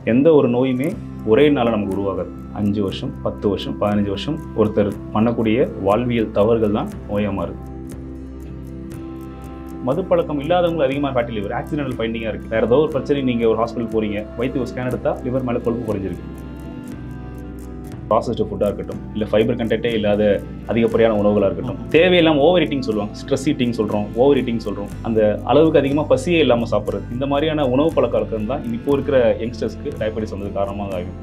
எந்த ஒரு நோயுமே ஒரே நாளில் நமக்கு உருவாகாது. 5 வருஷம் 10 வருஷம் 15 வருஷம் ஒருத்தர் பண்ணக்கூடிய வாழ்வியல் தவறுகள் தான் நோயாக மாறுது. மதுப்பழக்கம் இல்லாதவங்க அதிகமாக ஃபேட்டி லிவர் ஆக்சிடென்டல் ஃபைண்டிங்காக இருக்குது. வேறு ஏதோ ஒரு பிரச்சனை நீங்கள் ஒரு ஹாஸ்பிட்டல் போகிறீங்க, வயிற்று ஒரு ஸ்கேன் எடுத்தால் லிவர் மேலே கொழுப்பு குறைஞ்சிருக்கு. ப்ராசஸ்டு ஃபுட்டாக இருக்கட்டும், இல்லை ஃபைபர் கண்டென்ட்டே இல்லாத அதிகப்படியான உணவுகளாக இருக்கட்டும், தேவையில்லாமல் ஓவர் ஈட்டிங் சொல்லுவாங்க, ஸ்ட்ரெஸ் ஈட்டிங் சொல்கிறோம், ஓவர் ஈட்டிங் சொல்கிறோம், அந்த அளவுக்கு அதிகமாக பசியே இல்லாமல் சாப்பிட்றது, இந்த மாதிரியான உணவு பழக்கம் தான் இப்போ இருக்கிற யங்ஸ்டர்ஸ்க்கு டயபெட்டிஸ் வந்தது காரணமாக ஆகும்.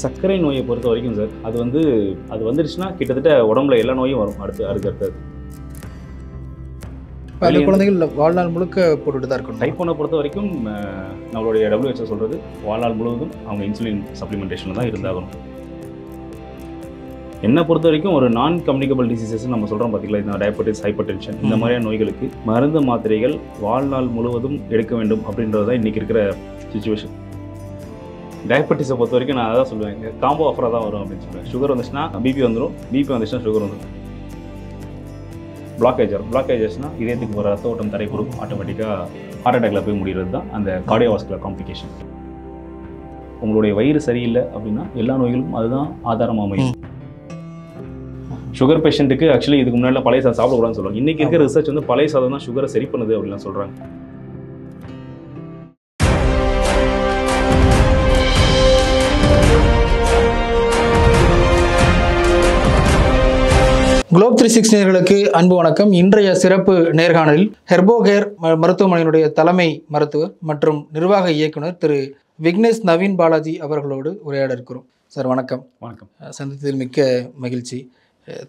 சர்க்கரை நோயை பொறுத்த வரைக்கும் சார், அது வந்துடுச்சுன்னா கிட்டத்தட்ட உடம்புல எல்லா நோயும் வரும். அடுத்தது அந்த குழந்தைகள் வாழ்நாள் முழுக்க போட்டுட்டு தான் இருக்கணும். டைப் 1 பொறுத்த வரைக்கும் நம்மளுடைய WHO சொல்கிறது வாழ்நாள் முழுவதும் அவங்க இன்சுலின் சப்ளிமெண்டேஷனில் தான் இருந்தாகணும். என்னை பொறுத்த வரைக்கும் ஒரு நான் கம்யூனிகபிள் டிசீசஸ் நம்ம சொல்கிறோம் பார்த்தீங்களா, இந்த டயபெட்டிஸ், ஹைப்பர் டென்ஷன், இந்த மாதிரியான நோய்களுக்கு மருந்து மாத்திரைகள் வாழ்நாள் முழுவதும் எடுக்க வேண்டும் அப்படின்றது தான் இன்றைக்கி இருக்கிற சுச்சுவேஷன். டயபெட்டிஸை பொறுத்த வரைக்கும் நான் அதான் சொல்லுவேன், காம்போ ஆஃபராக தான் வரும் அப்படின்னு சொல்லுவேன். சுகர் வந்துச்சுன்னா பிபி வந்துடும், பிபி வந்துச்சுன்னா சுகர் வந்துடும். பிளாக்கேஜஸ்னா இதயத்துக்கு ஒரு ரத்த ஓட்டம் தடைப்படும், ஆட்டோமேட்டிக்காக ஹார்ட் அட்டாக்ல போய் முடிகிறது தான் அந்த கார்டியோவாஸ்குலர் காம்ப்ளிகேஷன். உங்களுடைய வயிறு சரியில்லை அப்படின்னா எல்லா நோய்களுக்கும் அதுதான் ஆதாரமாக அமையும். சுகர் பேஷண்ட்டுக்கு ஆக்சுவலி இதுக்கு முன்னாடி பழைய சாதம் சாப்பிடக்கூடாதுன்னு சொல்லுவாங்க. இன்றைக்கி இருக்கிற ரிசர்ச் வந்து பழைய சாதம் தான் சுகரை சரி பண்ணுது அப்படின்லாம் சொல்கிறாங்க. குளோப் 360 நேயர்களுக்கு அன்பு வணக்கம். இன்றைய சிறப்பு நேர்காணலில் ஹெர்போகேர் மருத்துவமனையினுடைய தலைமை மருத்துவர் மற்றும் நிர்வாக இயக்குனர் திரு விக்னேஷ் நவீன் பாலாஜி அவர்களோடு உரையாட இருக்கிறோம். சார் வணக்கம். வணக்கம். சந்தித்ததில் மிக்க மகிழ்ச்சி.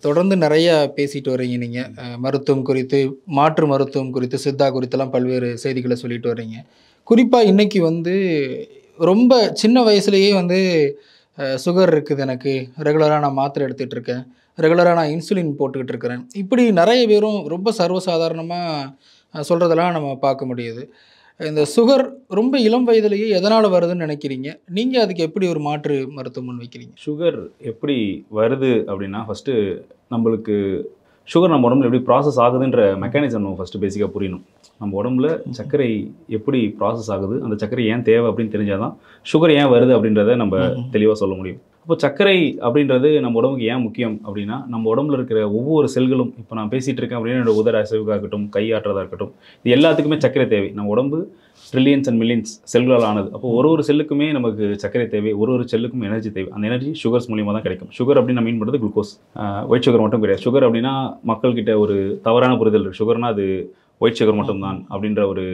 தொடர்ந்து நிறைய பேசிட்டு வர்றீங்க நீங்கள், மருத்துவம் குறித்து, மாற்று மருத்துவம் குறித்து, சித்தா குறித்தெல்லாம் பல்வேறு செய்திகளை சொல்லிட்டு வர்றீங்க. குறிப்பாக இன்னைக்கு ரொம்ப சின்ன வயசுலேயே சுகர் இருக்குது, எனக்கு ரெகுலராக நான் மாத்திரை எடுத்துகிட்டு இருக்கேன், ரெகுலராக நான் இன்சுலின் போட்டுக்கிட்டு இருக்கிறேன், இப்படி நிறைய பேரும் ரொம்ப சர்வசாதாரணமாக சொல்கிறதெல்லாம் நம்ம பார்க்க முடியுது. இந்த சுகர் ரொம்ப இளம் வயதிலேயே எதனால் வருதுன்னு நினைக்கிறீங்க? நீங்கள் அதுக்கு எப்படி ஒரு மாற்று மருத்துவம் முன்வைக்கிறீங்க? சுகர் எப்படி வருது அப்படின்னா, ஃபஸ்ட்டு நம்மளுக்கு சுகர் நம்ம உடம்புல எப்படி ப்ராசஸ் ஆகுதுன்ற மெக்கானிசம் நம்ம ஃபஸ்ட்டு பேசிக்காக புரியணும். நம்ம உடம்புல சர்க்கரை எப்படி ப்ராசஸ் ஆகுது, அந்த சர்க்கரை ஏன் தேவை அப்படின்னு தெரிஞ்சால் தான் சுகர் ஏன் வருது அப்படின்றத நம்ம தெளிவாக சொல்ல முடியும். அப்போ சர்க்கரை அப்படின்றது நம்ம உடம்புக்கு ஏன் முக்கியம் அப்படின்னா, நம்ம உடம்புல இருக்கிற ஒவ்வொரு செல்களும், இப்போ நான் பேசிகிட்டு இருக்கேன் அப்படின்னா என்னோட உதர அசைவுக்காக இருக்கட்டும், கை ஆட்டுறதாக இருக்கட்டும், இது எல்லாத்துக்குமே சர்க்கரை தேவை. நம்ம உடம்பு ட்ரில்லியன்ஸ் அண்ட் மில்லியன்ஸ் செல்களால் ஆனது. அப்போ ஒரு செல்லுக்குமே நமக்கு சர்க்கரை தேவை, ஒரு செல்லுக்கும் எனர்ஜி தேவை. அந்த எனர்ஜி சுகர்ஸ் மூலியமாக தான் கிடைக்கும். சுகர் அப்படின்னு நான் மீன் பண்ணுறது குளுக்கோஸ், ஒயிட் சுகர் மட்டும் கிடையாது. சுகர் அப்படின்னா மக்கள்கிட்ட ஒரு தவறான புரிதல் இருக்குது. சுகர்னால் அது ஒயிட் சுகர் மட்டும்தான் அப்படின்ற ஒரு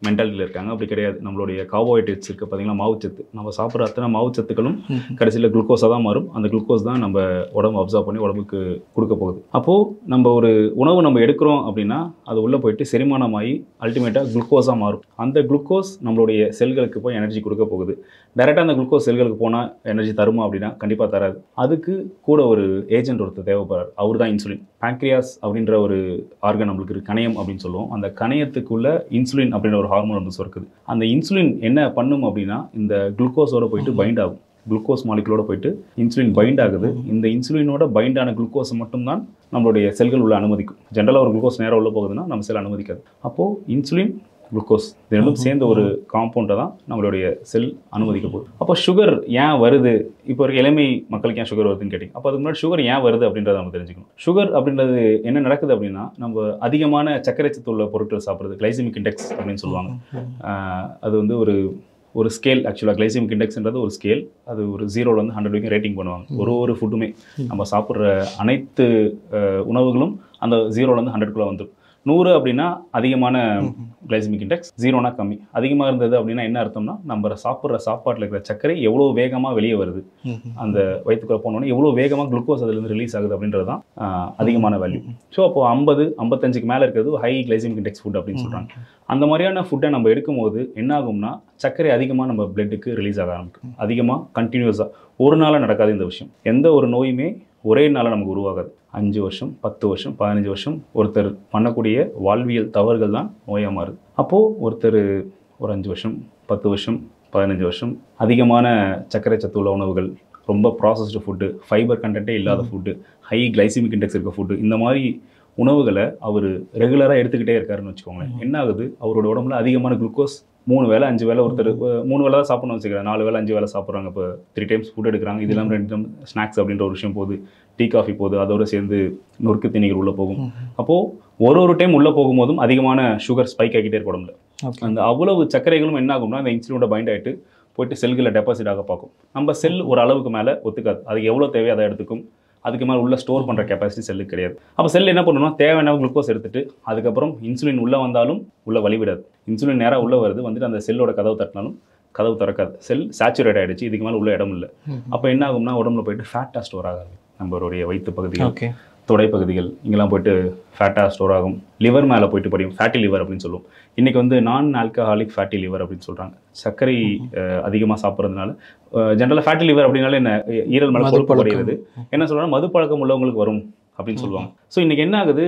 மென்டாலிட்டியில் இருக்காங்க. அப்படி கிடையாது. நம்மளுடைய கார்போஹைட்ரேட்ஸ் இருக்குது பார்த்தீங்கன்னா, மாவுச்சத்து, நம்ம சாப்பிட்ற அத்தனை மாவுச்சத்துக்களும் கடைசியில் குளுக்கோஸாக தான் மாறும். அந்த குளுக்கோஸ் தான் நம்ம உடம்பு அப்சர்வ் பண்ணி உடம்புக்கு கொடுக்க போகுது. அப்போது நம்ம ஒரு உணவு நம்ம எடுக்கிறோம் அப்படின்னா அது உள்ளே போயிட்டு செரிமானமாகி அல்டிமேட்டாக குளுக்கோஸாக மாறும். அந்த குளுக்கோஸ் நம்மளுடைய செல்களுக்கு போய் எனர்ஜி கொடுக்க போகுது. டைரெக்டாக அந்த குளுக்கோஸ் செல்களுக்கு போனால் எனர்ஜி தருமா அப்படின்னா கண்டிப்பாக தராது. அதுக்கு கூட ஒரு ஏஜென்ட் ஒருத்தர் தேவைப்படுறார். அவர் தான் இன்சுலின். பேங்க்ரியாஸ் அப்படின்ற ஒரு ஆர்கன் நம்மளுக்கு இருக்குது, கணையம் அப்படின்னு சொல்லுவோம். அந்த கணையத்துக்குள்ள இன்சுலின் அப்படின்ற ஒரு ஹார்மோன் சுரக்குது. அந்த இன்சுலின் என்ன பண்ணும் அப்படின்னா, இந்த குளுக்கோஸோட போயிட்டு பைண்ட் ஆகும். குளுக்கோஸ் மாலிகுலோட போயிட்டு இன்சுலின் பைண்ட் ஆகுது. இந்த இன்சுலினோட பைண்டான குளுக்கோஸை மட்டும்தான் நம்மளுடைய செல்கள் உள்ள அனுமதிக்கும். ஜென்ரலாக ஒரு குளுக்கோஸ் நேரம் உள்ள போகுதுன்னா நம்ம செல் அனுமதிக்காது. அப்போது இன்சுலின், குளுக்கோஸ் இது ரெண்டும் சேர்ந்த ஒரு காம்பவுண்டை தான் நம்மளுடைய செல் அனுமதிக்க போகுது. அப்போ சுகர் ஏன் வருது, இப்போ ஒரு இளமை மக்களுக்கு ஏன் சுகர் வருதுன்னு கேட்டிங்க. அப்போ அதுக்கு முன்னாடி சுகர் ஏன் வருது அப்படின்றத நம்ம தெரிஞ்சுக்கணும். சுகர் அப்படின்றது என்ன நடக்குது அப்படின்னா, நம்ம அதிகமான சர்க்கரை சத்து உள்ள பொருட்கள் சாப்பிட்றது, கிளைசமிக் இண்டெக்ஸ் அப்படின்னு சொல்லுவாங்க. அது ஒரு ஸ்கேல். ஆக்சுவலாக கிளைசமிக் இண்டெக்ஸ்ன்றது ஒரு ஸ்கேல். அது ஒரு 0லேருந்து 100 வரைக்கும் ரேட்டிங் பண்ணுவாங்க. ஒரு ஃபுட்டுமே நம்ம சாப்பிட்ற அனைத்து உணவுகளும் அந்த 0லேருந்து 100க்குள்ளே வந்துடும். 100 அப்படின்னா அதிகமான கிளைசமிக் இண்டெக்ஸ், 0னா கம்மி. அதிகமாக இருந்தது அப்படின்னா என்ன அர்த்தம்னா, நம்ம சாப்பிட்ற சாப்பாட்டில் இருக்கிற சர்க்கரை எவ்வளோ வேகமாக வெளியே வருது, அந்த வயிற்றுக்குள்ளே போனோன்னே எவ்வளோ வேகமாக குளுக்கோஸ் அதுலேருந்து ரிலீஸ் ஆகுது அப்படின்றது தான் அதிகமான வேல்யூ. ஸோ அப்போது 50-55க்கு மேலே இருக்கிறது ஹை கிளைசமிக் இண்டெக்ஸ் ஃபுட் அப்படின்னு சொல்கிறாங்க. அந்த மாதிரியான ஃபுட்டை நம்ம எடுக்கும்போது என்ன ஆகும்னா, சர்க்கரை அதிகமாக நம்ம பிளட்டுக்கு ரிலீஸ் ஆக ஆரம்பிக்கும். அதிகமாக கண்டினியூஸாக ஒரு நாளாக நடக்காது இந்த விஷயம். எந்த ஒரு நோயுமே ஒரே நாளில் நமக்கு உருவாகாது. 5 வருஷம் 10 வருஷம் 15 வருஷம் ஒருத்தர் பண்ணக்கூடிய வாழ்வியல் தவறுகள் தான் நோயாக மாறுது. அப்போது ஒருத்தர் ஒரு 5 வருஷம் 10 வருஷம் 15 வருஷம் அதிகமான சர்க்கரை சத்து உள்ள உணவுகள், ரொம்ப ப்ராசஸ்டு ஃபுட்டு, ஃபைபர் கண்டென்ட்டே இல்லாத ஃபுட்டு, ஹை கிளைசிமிக் இண்டெக்ஸ் இருக்க ஃபுட்டு, இந்த மாதிரி உணவுகளை அவர் ரெகுலராக எடுத்துக்கிட்டே இருக்காருன்னு வச்சுக்கோங்களேன். என்ன ஆகுது, அவரோட உடம்புல அதிகமான குளுக்கோஸ் 3 வேளை 5 வேளை ஒருத்தர் 3 வேளை தான் சாப்பிடணும்னு வச்சுக்கிறேன், 4 வேளை 5 வேளை சாப்பிட்றாங்க. இப்போ 3 டைம்ஸ் ஃபுட் எடுக்கிறாங்க. இது இல்லாமல் 2 டைம் ஸ்நாக்ஸ் அப்படின்ற ஒரு விஷயம் போகுது, டீ காஃபி போகுது, அதோடு சேர்ந்து நொறுக்கு தீனிகள் உள்ளே போகும். அப்போது ஒரு டைம் உள்ளே போகும்போதும் அதிகமான சுகர் ஸ்பைக் ஆகிட்டே இருக்க உடம்புல. அந்த அவ்வளவு சர்க்கரைகளும் என்ன ஆகும்னா அந்த இன்சுலினோட பைண்ட் ஆகிட்டு போயிட்டு செல்களை டெபாசிட் ஆக பார்க்கும். நம்ம செல் ஒரு அளவுக்கு மேலே ஒத்துக்காது, அதுக்கு எவ்வளோ தேவையோ அதை எடுத்துக்கும். அதுக்கு மேலே உள்ள ஸ்டோர் பண்ணுற கெப்பாசிட்டி செல்லுக்கு கிடையாது. அப்போ செல் என்ன பண்ணணும்னா தேவையான குளுக்கோஸ் எடுத்துட்டு அதுக்கப்புறம் இன்சுலின் உள்ளே வந்தாலும் உள்ளே வழிவிடாது. இன்சுலின் நேராக உள்ளே வருது, வந்துட்டு அந்த செல்லோட கதவு தட்டினாலும் கதவு திறக்காது. செல் சேச்சுரேட் ஆகிடுச்சு, இதுக்கு மேலே உள்ள இடம் இல்லை. அப்போ என்ன ஆகும்னா உடம்புல போயிட்டு ஃபேட்டாக ஸ்டோர் ஆகாது. நம்மளுடைய வயிற்று பகுதிகள், தொடை பகுதிகள் இங்கெல்லாம் போயிட்டு ஃபேட்டாக ஸ்டோர் ஆகும். லிவர் மேலே போயிட்டு படியும், ஃபேட்டி லிவர் அப்படின்னு சொல்லுவோம். இன்றைக்கி வந்து நான் ஆல்கஹாலிக் ஃபேட்டி லிவர் அப்படின்னு சொல்கிறாங்க. சர்க்கரை அதிகமாக சாப்பிட்றதுனால ஜென்ரலாக ஃபேட்டி லிவர் அப்படின்னாலே என்ன, ஈரல் மேலே கொழுப்பு படிக்கிறது. என்ன சொல்கிறாங்க, மது பழக்கம் உள்ளவங்களுக்கு வரும் அப்படின்னு சொல்லுவாங்க. ஸோ இன்றைக்கி என்ன ஆகுது,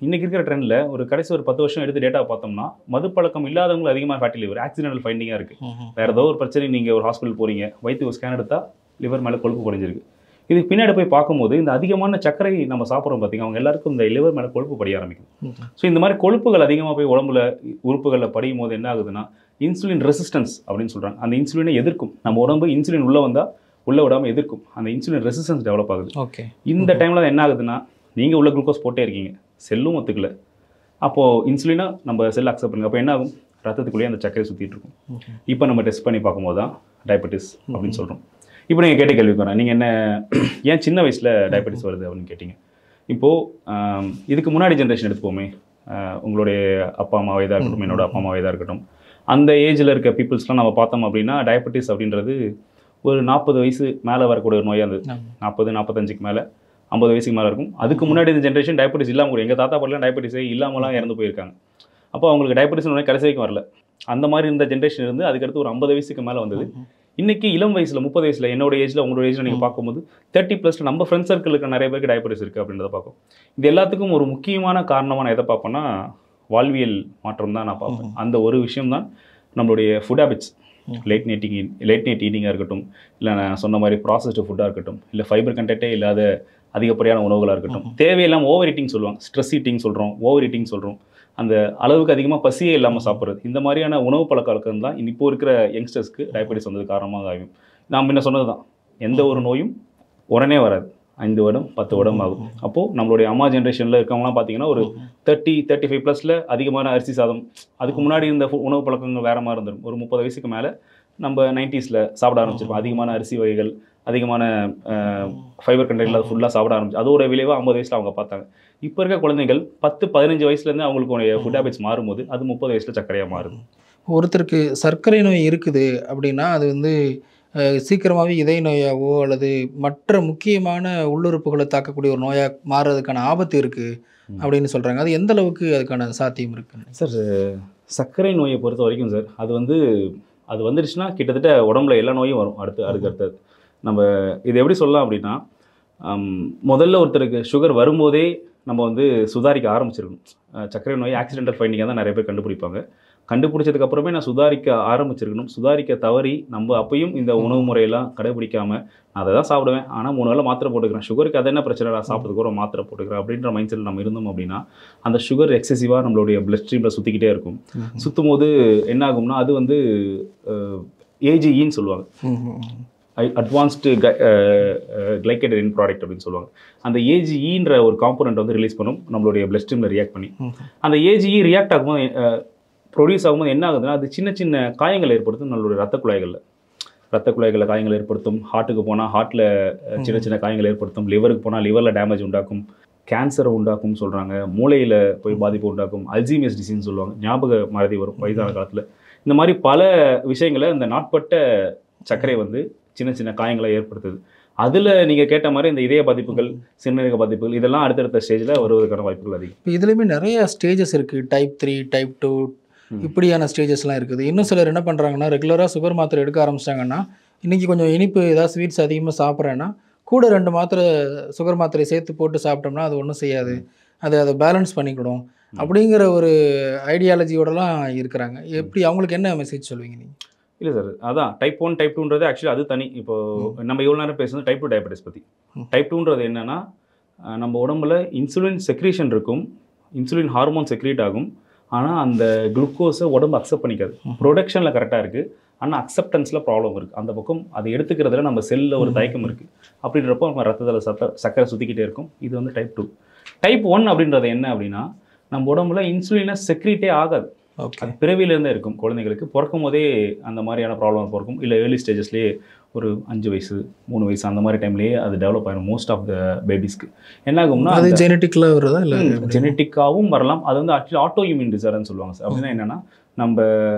இன்றைக்கி இருக்கிற ட்ரெண்டில் ஒரு கடைசி ஒரு 10 வருஷம் எடுத்து டேட்டா பார்த்தோம்னா மது பழக்கம் இல்லாதவங்களுக்கு அதிகமாக ஃபேட்டி லிவர் ஆக்சிடென்டல் ஃபைண்டிங்காக இருக்குது. வேறு ஏதோ ஒரு பிரச்சனை, நீங்கள் ஒரு ஹாஸ்பிட்டல் போகிறீங்க, வயிற்று ஸ்கேன் எடுத்தால் லிவர் மேலே கொழுப்பு படிஞ்சிருக்கு. இதுக்கு பின்னாடி போய் பார்க்கும்போது இந்த அதிகமான சர்க்கரை நம்ம சாப்பிட்றோம் பார்த்தீங்க, அவங்க எல்லாருக்கும் இந்த லிவர் மேலே கொழுப்பு படிய ஆரம்பிக்கும். ஸோ இந்த மாதிரி கொழுப்புகள் அதிகமாக போய் உடம்புல உறுப்புகளில் படியும் போது என்ன ஆகுதுன்னா இன்சுலின் ரெசிஸ்டன்ஸ் அப்படின்னு சொல்கிறாங்க. அந்த இன்சுலினை எதிர்க்கும். நம்ம உடம்பு இன்சுலின் உள்ளே வந்தால் உள்ளே விடாமல் எதிர்க்கும். அந்த இன்சுலின் ரெசிஸ்டன்ஸ் டெவலப் ஆகுது. இந்த டைமில் என்ன ஆகுதுன்னா நீங்கள் உள்ள குளுக்கோஸ் போட்டே இருக்கீங்க, செல்லும் ஒத்துக்கல. அப்போது இன்சுலினை நம்ம செல் அக்செப்ட் பண்ணுங்க. அப்போ என்ன ஆகும், ரத்தத்துக்குள்ளேயே அந்த சர்க்கரை சுற்றிட்டு இருக்கும். இப்போ நம்ம டெஸ்ட் பண்ணி பார்க்கும்போது தான் டயபெட்டிஸ் அப்படின்னு சொல்கிறோம். இப்போ நீங்கள் கேட்ட கேள்வி போகிறேன், நீங்கள் என்ன ஏன் சின்ன வயசில் டயபெட்டிஸ் வருது அப்படின்னு கேட்டிங்க. இப்போது இதுக்கு முன்னாடி ஜென்ரேஷன் எடுத்துப்போமே, உங்களுடைய அப்பா அம்மாவே தான் இருக்கட்டும், என்னோட அப்பா அம்மாவே தான் இருக்கட்டும், அந்த ஏஜில் இருக்க பீப்புள்ஸ்லாம் நம்ம பார்த்தோம் அப்படின்னா டயபெட்டிஸ் அப்படின்றது ஒரு 40 வயசு மேலே வரக்கூடிய ஒரு நோயாக இருந்தது. 40, 45க்கு மேலே 50 வயசுக்கு மேலே இருக்கும். அதுக்கு முன்னாடி இந்த ஜென்ரேஷன் டயபெட்டிஸ் இல்லாமல் கூட, எங்கள் தாத்தா பாட்டிலாம் டயபெட்டிஸே இல்லாமலாம் இறந்து போயிருக்காங்க. அப்போ அவங்களுக்கு டயபெட்டிஸ் கடைசி வரைக்கும் வரல. அந்த மாதிரி இந்த ஜென்ரேஷன் இருந்து அதுக்கடுத்து ஒரு 50 வயசுக்கு மேலே வந்தது. இன்றைக்கி இளம் வயசில் 30 வயசில் என்னோட ஏஜில் உங்களோட ஏஜில் நீங்கள் பார்க்கும்போது 30+ நம்ம ஃப்ரெண்ட்ஸ் சர்க்கிளுக்கு நிறைய பேருக்கு டயபெட்டிஸ் இருக்குது அப்படின்றத பார்க்கும். இது எல்லாத்துக்கும் ஒரு முக்கியமான காரணமாக நான் எதை பார்ப்பேன்னா வாழ்வியல் மாற்றம் தான் நான் பார்ப்பேன். அந்த ஒரு விஷயம் தான் நம்மளுடைய ஃபுட் ஹேபிட்ஸ். லேட் நைட் ஈட்டிங்காக இருக்கட்டும், இல்லை நான் சொன்ன மாதிரி ப்ராசஸ்டு ஃபுட்டாக இருக்கட்டும், இல்லை ஃபைபர் கண்டென்ட்டே இல்லாத அதிகப்படியான உணவுகளாக இருக்கட்டும், தேவையில்லாமல் ஓவர் ஈட்டிங் சொல்லுவாங்க, ஸ்ட்ரெஸ் ஈட்டிங் சொல்கிறோம், ஓவர் ஈட்டிங் சொல்கிறோம், அந்த அளவுக்கு அதிகமாக பசியே இல்லாமல் சாப்பிட்றது, இந்த மாதிரியான உணவு பழக்கம் தான் இப்போ இருக்கிற யங்ஸ்டர்ஸ்க்கு டயபெட்டிஸ் வந்தது காரணமாக ஆகும். நான் முன்ன சொன்னது தான், எந்த ஒரு நோயும் உடனே வராது, 5 வருடம் 10 வருடம் ஆகும். அப்போது நம்மளுடைய அம்மா ஜென்ரேஷனில் இருக்கவங்களாம் பார்த்தீங்கன்னா ஒரு 30-35+ அதிகமான அரிசி சாதம், அதுக்கு முன்னாடி இருந்த உணவு பழக்கங்கள் வேறு மாதிரி இருந்துடும். ஒரு 30 வயசுக்கு மேலே நம்ம 90s சாப்பிட ஆரம்பிச்சிருப்போம். அதிகமான அரிசி வகைகள், அதிகமான ஃபைபர் கண்டென்ட் அது ஃபுல்லாக சாப்பிட ஆரம்பிச்சு. அதோட விளைவாக 50 வயசில் அவங்க பார்த்தாங்க. இப்போ இருக்க குழந்தைகள் 10-15 வயசுலேருந்து அவங்களுக்கு ஃபுட் ஹேபிட்ஸ் மாறும்போது அது 30 வயசில் சர்க்கரையாக மாறுது. ஒருத்தருக்கு சர்க்கரை நோய் இருக்குது அப்படின்னா அது வந்து சீக்கிரமாகவே இதய நோயாவோ அல்லது மற்ற முக்கியமான உள்ளுறுப்புகளை தாக்கக்கூடிய ஒரு நோயாக மாறுறதுக்கான ஆபத்து இருக்குது அப்படின்னு சொல்கிறாங்க. அது எந்த அளவுக்கு அதுக்கான சாத்தியம் இருக்குன்னு சார்? சர்க்கரை நோயை பொறுத்த வரைக்கும் சார், அது வந்துடுச்சுன்னா கிட்டத்தட்ட உடம்புல எல்லா நோயும் வரும். அடுத்தது நம்ம இது எப்படி சொல்லலாம் அப்படின்னா, முதல்ல ஒருத்தருக்கு சுகர் வரும்போதே நம்ம வந்து சுதாரிக்க ஆரம்பிச்சிருக்கணும். சர்க்கரை நோய் ஆக்சிடென்டல் ஃபைண்டிங்காக தான் நிறைய பேர் கண்டுபிடிப்பாங்க. கண்டுபிடிச்சதுக்கப்புறமே நான் சுதாரிக்க ஆரம்பிச்சிருக்கணும். சுதாரிக்க தவறி நம்ம அப்பையும் இந்த உணவு முறையெல்லாம் கடைபிடிக்காமல் நான் அதை தான் சாப்பிடுவேன், ஆனால் 3 வேளை மாத்திரை போட்டுக்கிறேன், சுகருக்கு அது என்ன பிரச்சனை, நான் சாப்பிட்றதுக்கு ஒரு மாத்திரை போட்டுக்கிறேன் அப்படின்ற மைண்ட் செட்டில் நம்ம இருந்தோம் அப்படின்னா அந்த சுகர் எக்ஸசிவாக நம்மளுடைய பிளட் ஸ்ட்ரீமில் சுற்றிக்கிட்டே இருக்கும். சுற்றும் போது என்ன ஆகும்னா அது வந்து ஏஜிஇன்னு சொல்லுவாங்க, அட்வான்ஸ்டு கிளைக்கேட்டட் எண்ட் ப்ராடக்ட் அப்படின்னு சொல்லுவாங்க. அந்த ஏஜிஇன்ற ஒரு காம்போனன்ட் வந்து ரிலீஸ் பண்ணும் நம்மளுடைய பிளட் ஸ்ட்ரீமில் ரியாக்ட் பண்ணி. அந்த ஏஜிஇ ரியாக்ட் ஆகும்போது ப்ரொடியூஸ் ஆகும்போது என்ன ஆகுதுன்னா அது சின்ன சின்ன காயங்கள் ஏற்படுத்தும் நம்மளுடைய ரத்த குழாய்களில் காயங்கள் ஏற்படுத்தும். ஹார்ட்டுக்கு போனால் ஹார்ட்டில் சின்ன சின்ன காயங்கள் ஏற்படுத்தும். லிவருக்கு போனால் லிவரில் டேமேஜ் உண்டாக்கும், கேன்சரை உண்டாக்கும் சொல்கிறாங்க, மூளையில் போய் பாதிப்பு உண்டாக்கும், அல்சீமர்ஸ் டிசீஸ்னு சொல்லுவாங்க, ஞாபக மறதி வரும் வயதான காலத்தில். இந்த மாதிரி பல விஷயங்களை இந்த நாட்பட்ட சர்க்கரை வந்து சின்ன சின்ன காயங்களை ஏற்படுத்துது. அதில் நீங்கள் கேட்ட மாதிரி இந்த இதய பாதிப்புகள், சிறுநீரக பாதிப்புகள் இதெல்லாம் அடுத்தடுத்த ஸ்டேஜில் வருவதற்கான வாய்ப்புகள் அதிகம். இப்போ இதுலேயுமே நிறைய ஸ்டேஜஸ் இருக்குது, டைப் 3, டைப் 2 இப்படியான ஸ்டேஜஸ்லாம் இருக்குது. இன்னும் சிலர் என்ன பண்ணுறாங்கன்னா ரெகுலராக சுகர் மாத்திரை எடுக்க ஆரம்பிச்சிட்டாங்கன்னா, இன்றைக்கி கொஞ்சம் இனிப்பு ஏதாவது ஸ்வீட்ஸ் அதிகமாக சாப்பிட்றேன்னா கூட 2 மாத்திரை சுகர் மாத்திரை சேர்த்து போட்டு சாப்பிட்டோம்னா அது ஒன்றும் செய்யாது, அதை பேலன்ஸ் பண்ணிக்கிடும் அப்படிங்கிற ஒரு ஐடியாலஜியோடலாம் இருக்கிறாங்க. எப்படி அவங்களுக்கு என்ன மெசேஜ் சொல்லுவீங்க நீங்கள்? இல்லை சார், அதான் டைப் 1 டைப் 2ன்றது ஆக்சுவலி அது தனி. இப்போது நம்ம எவ்வளோ நேரம் பேசுகிறது டைப் 2 டயபெட்டிஸ் பற்றி. டைப் 2ன்றது என்னென்னா நம்ம உடம்புல இன்சுலின் செக்ரீஷன் இருக்கும், இன்சுலின் ஹார்மோன் செக்ரீட் ஆகும். ஆனால் அந்த குளுக்கோஸை உடம்பு அக்செப்ட் பண்ணிக்காது. ப்ரொடக்ஷனில் கரெக்டாக இருக்குது, ஆனால் அக்செப்டன்ஸில் ப்ராப்ளம் இருக்குது. அந்த பக்கம் அதை எடுத்துக்கிறதுல நம்ம செல்லில் ஒரு தயக்கம் இருக்குது. அப்படின்றப்போ நம்ம ரத்தத்தில் சக்கரை சுற்றிக்கிட்டே இருக்கும். இது வந்து டைப் 2. டைப் 1 அப்படின்றது என்ன அப்படின்னா, நம்ம உடம்புல இன்சுலினை செக்ரீட்டே ஆகாது. அது பிறவியிலேருந்தே இருக்கும். குழந்தைங்களுக்கு பிறக்கும் போதே அந்த மாதிரியான ப்ராப்ளம் பிறக்கும். இல்லை ஏர்லி ஸ்டேஜஸ்லேயே ஒரு 5 வயசு 3 வயசு அந்த மாதிரி டைம்லேயே அது டெவலப் ஆகிடும் மோஸ்ட் ஆஃப் த பேபிஸ்க்கு. என்ன ஆகும்னா அது ஜெனட்டிக்கில் வருதா இல்லை ஜெனட்டிக்காகவும் வரலாம். அது வந்து ஆக்சுவலி ஆட்டோ இம்யூன் டிசார்டர்னு சொல்லுவாங்க சார். அப்படின்னா என்னென்னா, நம்ம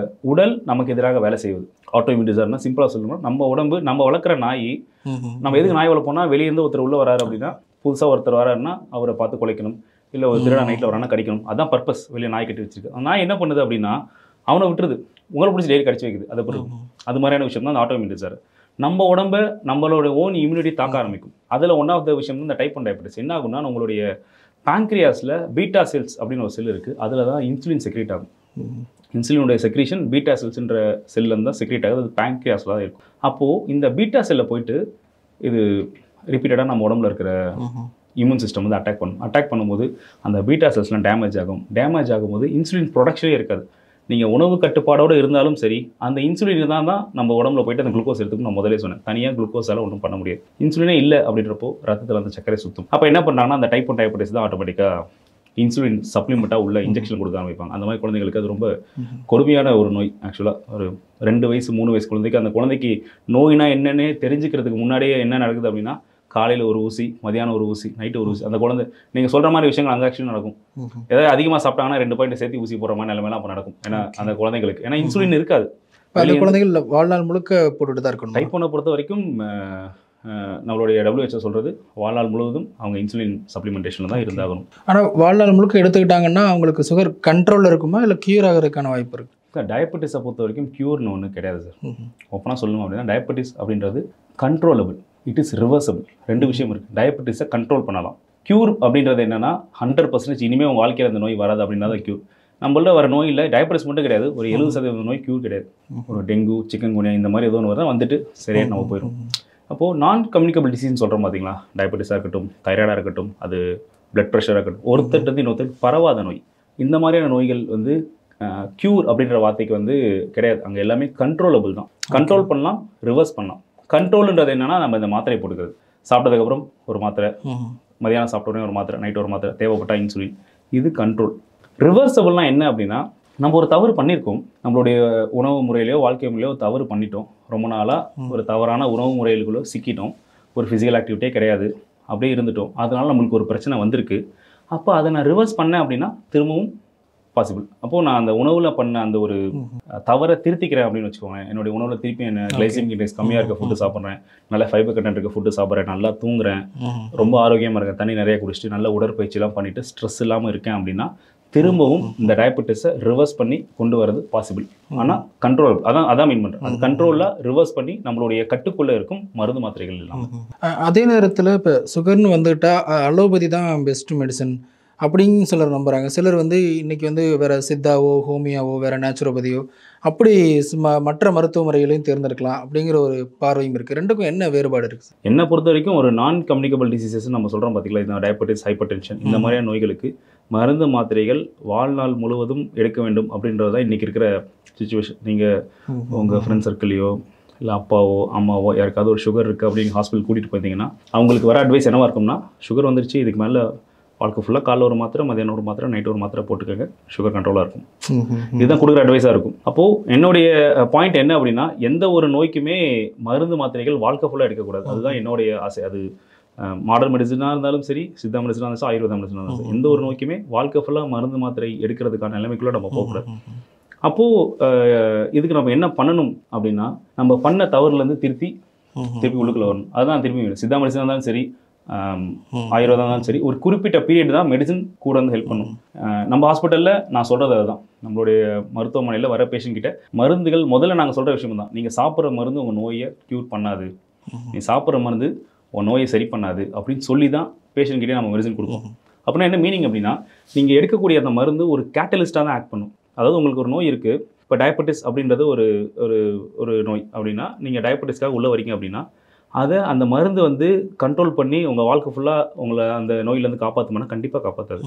உடல் நமக்கு எதிராக வேலை செய்வது. ஆட்டோ இம்யூன் டிசார்டர்னா சிம்பிளாக சொல்லணும்னா, நம்ம உடம்பு நம்ம வளர்க்குற நாய், நம்ம எதுக்கு நாய் வளர்ப்போம்னா, வெளியேருந்து ஒருத்தர் உள்ளே வராரு அப்படின்னா, புதுசாக ஒருத்தர் வராருன்னா அவரை பார்த்து குலைக்கணும், இல்லை ஒரு திருடா நைட்டில் வரானா கடிக்கணும். அதுதான் பர்பஸ். வெளியே நாய் கட்டி வச்சிருக்கு. அந்த நாய் என்ன பண்ணுது அப்படின்னா, அவனை விட்டுருது, உங்களை பிடிச்சி டெய்லி கடிச்சு வைக்குது. அதை பிறகு அது மாதிரியான விஷயம் தான் அந்த ஆட்டோ இம்யூன் டிசார்டர். நம்ம உடம்பை நம்மளோட ஓன் இம்யூனிட்டி தாக்க ஆரம்பிக்கும். அதில் ஒன் ஆஃப் த விஷயம் வந்து இந்த டைப் 1 டயபெட்டிஸ். என்ன ஆகும்னா, உங்களுடைய பேங்க்ரியாஸில் பீட்டா செல்ஸ் அப்படின்னு ஒரு செல் இருக்குது. அதில் தான் இன்சுலின் செக்ரேட் ஆகும். இன்சுலினுடைய செக்ரீஷன் பீட்டா செல்ஸ்ன்ற செல்லேருந்து தான் செக்ரேட் ஆகுது. அது பேங்க்ரியாஸில் தான் இருக்கும். அப்போது இந்த பீட்டா செல்லை போயிட்டு இது ரிப்பீட்டடாக நம்ம உடம்புல இருக்கிற இம்யூன் சிஸ்டம் வந்து அட்டாக் பண்ணும்போது அந்த பீட்டா செல்ஸ்லாம் டேமேஜ் ஆகும்போது இன்சுலின் ப்ரொடக்ஷனே இருக்காது. நீங்கள் உணவு கட்டுப்பாடோடு இருந்தாலும் சரி, அந்த இன்சுலின் தான் நம்ம உடம்புல போயிட்டு அந்த குளுக்கோஸ் எடுத்துக்கும். நான் முதலே சொன்னேன், தனியாக குளுக்கோஸால் ஒன்றும் பண்ண முடியாது. இன்சுலினே இல்லை அப்படின்றப்போ ரத்தத்தில் அந்த சக்கரை சுற்றும். அப்போ என்ன பண்ணுறாங்கன்னா, அந்த டைப் 1 டயபெட்டிஸ் தான் ஆட்டோமேட்டிக்காக இன்சுலின் சப்ளிமெண்ட்டாக உள்ள இன்ஜெக்ஷன் கொடுக்க ஆரம்பிப்பாங்க. அந்த மாதிரி குழந்தைங்களுக்கு அது ரொம்ப கொடுமையான ஒரு நோய். ஆக்சுவலாக ஒரு 2 வயசு 3 வயசு குழந்தைக்கு, அந்த குழந்தைக்கு நோயினா என்னென்னே தெரிஞ்சுக்கிறதுக்கு முன்னாடியே என்ன நடக்குது அப்படின்னா, காலையில் ஒரு ஊசி, மதியானம் ஒரு ஊசி, நைட்டு ஒரு ஊசி. அந்த குழந்தை நீங்கள் சொல்கிற மாதிரி விஷயங்கள் அங்கே ஆக்சுவலி நடக்கும். ஏதாவது அதிகமாக சாப்பிட்டாங்கன்னா 2 பாயிண்ட் சேர்த்து ஊசி போடுற மாதிரி நிலைமையெல்லாம் அப்போ நடக்கும். ஏன்னா அந்த குழந்தைங்களுக்கு, ஏன்னா இன்சுலின் இருக்காது. அந்த குழந்தைகள் வாழ்நாள் முழுக்க போட்டுட்டு தான் இருக்கணும். டைப் 1 பொறுத்த வரைக்கும் நம்மளுடைய WHO சொல்கிறது, வாழ்நாள் முழுவதும் அவங்க இன்சுலின் சப்ளிமெண்டேஷனில் தான் இருந்தாகணும். ஆனால் வாழ்நாள் முழுக்க எடுத்துக்கிட்டாங்கன்னா அவங்களுக்கு சுகர் கண்ட்ரோலில் இருக்குமா, இல்லை க்யூர் ஆகிறதுக்கான வாய்ப்பு இருக்குது? சார், டயபெட்டிஸை பொறுத்த வரைக்கும் க்யூர்னு ஒன்று கிடையாது சார். ஓப்பனாக சொல்லணும் அப்படின்னா, டயபெட்டிஸ் அப்படின்றது கண்ட்ரோலபிள், இட் இஸ் ரிவர்சபிள். 2 விஷயம் இருக்குது. டயபெட்டிஸை கண்ட்ரோல் பண்ணலாம். க்யூர் அப்படின்றது என்னென்னா 100% இனிமேல் உங்கள் வாழ்க்கையில் அந்த நோய் வராது அப்படின்னா தான் க்யூர். நம்மள்ட்ட வர நோய் இல்லை, டயபெட்டிஸ் மட்டும் கிடையாது, ஒரு 70% நோய் க்யூர் கிடையாது. ஒரு டெங்கு, சிக்கன் குனியா இந்த மாதிரி ஏதோ ஒன்று வரதான் வந்துட்டு சரியாக நம்ம போயிடும். அப்போது நான் கம்யூனிகபிள் டிசீஸ்னு சொல்கிறோம் பார்த்தீங்களா, டயபெட்டிஸாக இருக்கட்டும், தைராய்டாக இருக்கட்டும், அது பிளட் ப்ரெஷராக இருக்கட்டும், ஒருத்தர் இன்னொருத்தருக்கு பரவாத நோய். இந்த மாதிரியான நோய்கள் வந்து க்யூர் அப்படின்ற வார்த்தைக்கு வந்து கிடையாது. அங்கே எல்லாமே கண்ட்ரோலபிள் தான். கண்ட்ரோல் பண்ணலாம், ரிவர்ஸ் பண்ணலாம். கண்ட்ரோலுன்றது என்னென்னா, நம்ம இந்த மாத்திரை போட்டுக்கிறது, சாப்பிட்டதுக்கப்புறம் ஒரு மாத்திரை, மதியானம் சாப்பிட்ட உடனே ஒரு மாத்திரை, நைட்டு ஒரு மாத்திரை, தேவைப்பட்ட இன்சுலின், இது கண்ட்ரோல். ரிவர்சபிள்னால் என்ன அப்படின்னா, நம்ம ஒரு தவறு பண்ணியிருக்கோம், நம்மளுடைய உணவு முறையிலையோ வாழ்க்கை முறையிலையோ தவறு பண்ணிட்டோம், ரொம்ப நாளாக ஒரு தவறான உணவு முறைகளுக்குள்ளே சிக்கிட்டோம், ஒரு ஃபிசிக்கல் ஆக்டிவிட்டியே கிடையாது, அப்படியே இருந்துட்டோம், அதனால் நம்மளுக்கு ஒரு பிரச்சனை வந்திருக்கு. அப்போ அதை நான் ரிவர்ஸ் பண்ணேன் அப்படின்னா திரும்பவும் பாசிபிள். அப்போது நான் அந்த உணவில் பண்ண அந்த ஒரு தவறை திருத்திக்கிறேன் அப்படின்னு வச்சுக்கோங்க. என்னுடைய உணவில் திருப்பி என்ன கிளைசெமிக் இண்டெக்ஸ் கம்மியாக இருக்க ஃபுட்டு சாப்பிட்றேன், நல்ல ஃபைபர் கண்டென்ட் இருக்க ஃபுட்டு சாப்பிட்றேன், நல்லா தூங்குறேன், ரொம்ப ஆரோக்கியமாக இருக்கேன், தண்ணி நிறைய குடிச்சிட்டு நல்ல உடற்பயிற்சிலாம் பண்ணிவிட்டு ஸ்ட்ரெஸ் இல்லாமல் இருக்கேன் அப்படின்னா திரும்பவும் இந்த டயபெட்டிஸை ரிவர்ஸ் பண்ணி கொண்டு வரது பாசிபிள். ஆனால் கண்ட்ரோல், அதான் மீன் பண்ணுறேன். அது கண்ட்ரோலில் ரிவர்ஸ் பண்ணி நம்மளுடைய கட்டுக்குள்ளே இருக்கும் மருந்து மாத்திரைகள் இல்லாமல். அதே நேரத்தில் இப்போ சுகர்னு வந்துட்டால் அலோபதி தான் பெஸ்ட் மெடிசன் அப்படின்னு சிலர் நம்புகிறாங்க. சிலர் வந்து இன்றைக்கி வந்து வேறு சித்தாவோ, ஹோமியாவோ, வேறு நேச்சுரோபதியோ அப்படி மற்ற மருத்துவ முறைகளையும் தேர்ந்தெடுக்கலாம் அப்படிங்கிற ஒரு பார்வையும் இருக்குது. ரெண்டுக்கும் என்ன வேறுபாடு இருக்குது? என்னை பொறுத்த வரைக்கும் ஒரு நான் கம்யூனிகபிள் டிசீசஸ் நம்ம சொல்கிறோம் பார்த்தீங்களா, இந்த டயபெட்டிஸ், ஹைப்பர் டென்ஷன், இந்த மாதிரியான நோய்களுக்கு மருந்து மாத்திரைகள் வாழ்நாள் முழுவதும் எடுக்க வேண்டும் அப்படின்றது தான் இன்றைக்கி இருக்கிற சுச்சுவேஷன். நீங்கள் உங்கள் ஃப்ரெண்ட் சர்க்கிளையோ இல்லை அப்பாவோ அம்மாவோ யாருக்காவது ஒரு சுகர் இருக்குது அப்படின்னு ஹாஸ்பிட்டல் கூட்டிகிட்டு போயிருந்தீங்கன்னா அவங்களுக்கு வர அட்வைஸ் என்னவாக இருக்கும்னா, சுகர் வந்துருச்சு, இதுக்கு மேலே வாழ்க்கை ஃபுல்லாக காலைல ஒரு மாத்திரை, மதியானம் ஒரு மாத்திரை, நைட்டு ஒரு மாத்திரை போட்டுக்கோங்க, சுகர் கண்ட்ரோலாக இருக்கும். இதுதான் கொடுக்குற அட்வைஸாக இருக்கும். அப்போது என்னுடைய பாயிண்ட் என்ன அப்படின்னா, எந்த ஒரு நோய்க்குமே மருந்து மாத்திரைகள் வாழ்க்கை ஃபுல்லாக எடுக்கக்கூடாது. அதுதான் என்னுடைய ஆசை. அது மாடர்ன் மெடிசனாக இருந்தாலும் சரி, சித்தா மெடிசனாக இருந்தாலும், ஆயுர்வேத மெடிசனாக இருந்தாலும் சரி, எந்த ஒரு நோய்க்குமே வாழ்க்கை ஃபுல்லாக மருந்து மாத்திரை எடுக்கிறதுக்கான நிலைமைக்குள்ளே நம்ம போகக்கூடாது. அப்போது இதுக்கு நம்ம என்ன பண்ணணும் அப்படின்னா, நம்ம பண்ண தவறுலேருந்து திருப்பி உள்ளுக்குள்ளே வரணும். அதுதான் திருப்பி சித்தா மெடிசனாக இருந்தாலும் சரி, ஆயுர்வேதம் இருந்தாலும் சரி, ஒரு குறிப்பிட்ட பீரியட் தான் மெடிசன் கூட வந்து ஹெல்ப் பண்ணும். நம்ம ஹாஸ்பிட்டலில் நான் சொல்கிறது அதுதான். நம்மளுடைய மருத்துவமனையில் வர பேஷண்ட் கிட்ட மருந்துகள் முதல்ல நாங்கள் சொல்கிற விஷயம் தான், நீங்கள் சாப்பிட்ற மருந்து உங்கள் நோயை க்யூர் பண்ணாது, நீ சாப்பிட்ற மருந்து உன் நோயை சரி பண்ணாது அப்படின்னு சொல்லி தான் பேஷண்ட் கிட்டே நம்ம மெடிசன் கொடுப்போம். அப்படின்னா என்ன மீனிங் அப்படின்னா, நீங்கள் எடுக்கக்கூடிய அந்த மருந்து ஒரு கேட்டலிஸ்ட்டாக தான் ஆக்ட் பண்ணும். அதாவது உங்களுக்கு ஒரு நோய் இருக்குது, இப்போ டயபெட்டிஸ் அப்படின்றது ஒரு ஒரு நோய் அப்படின்னா, நீங்கள் டயபெட்டிஸ்க்காக உள்ளே வரீங்க அப்படின்னா அதை அந்த மருந்து வந்து கண்ட்ரோல் பண்ணி உங்கள் வாழ்க்கை ஃபுல்லாக உங்களை அந்த நோயிலேருந்து காப்பாற்றுமானா கண்டிப்பாக காப்பாற்றாது.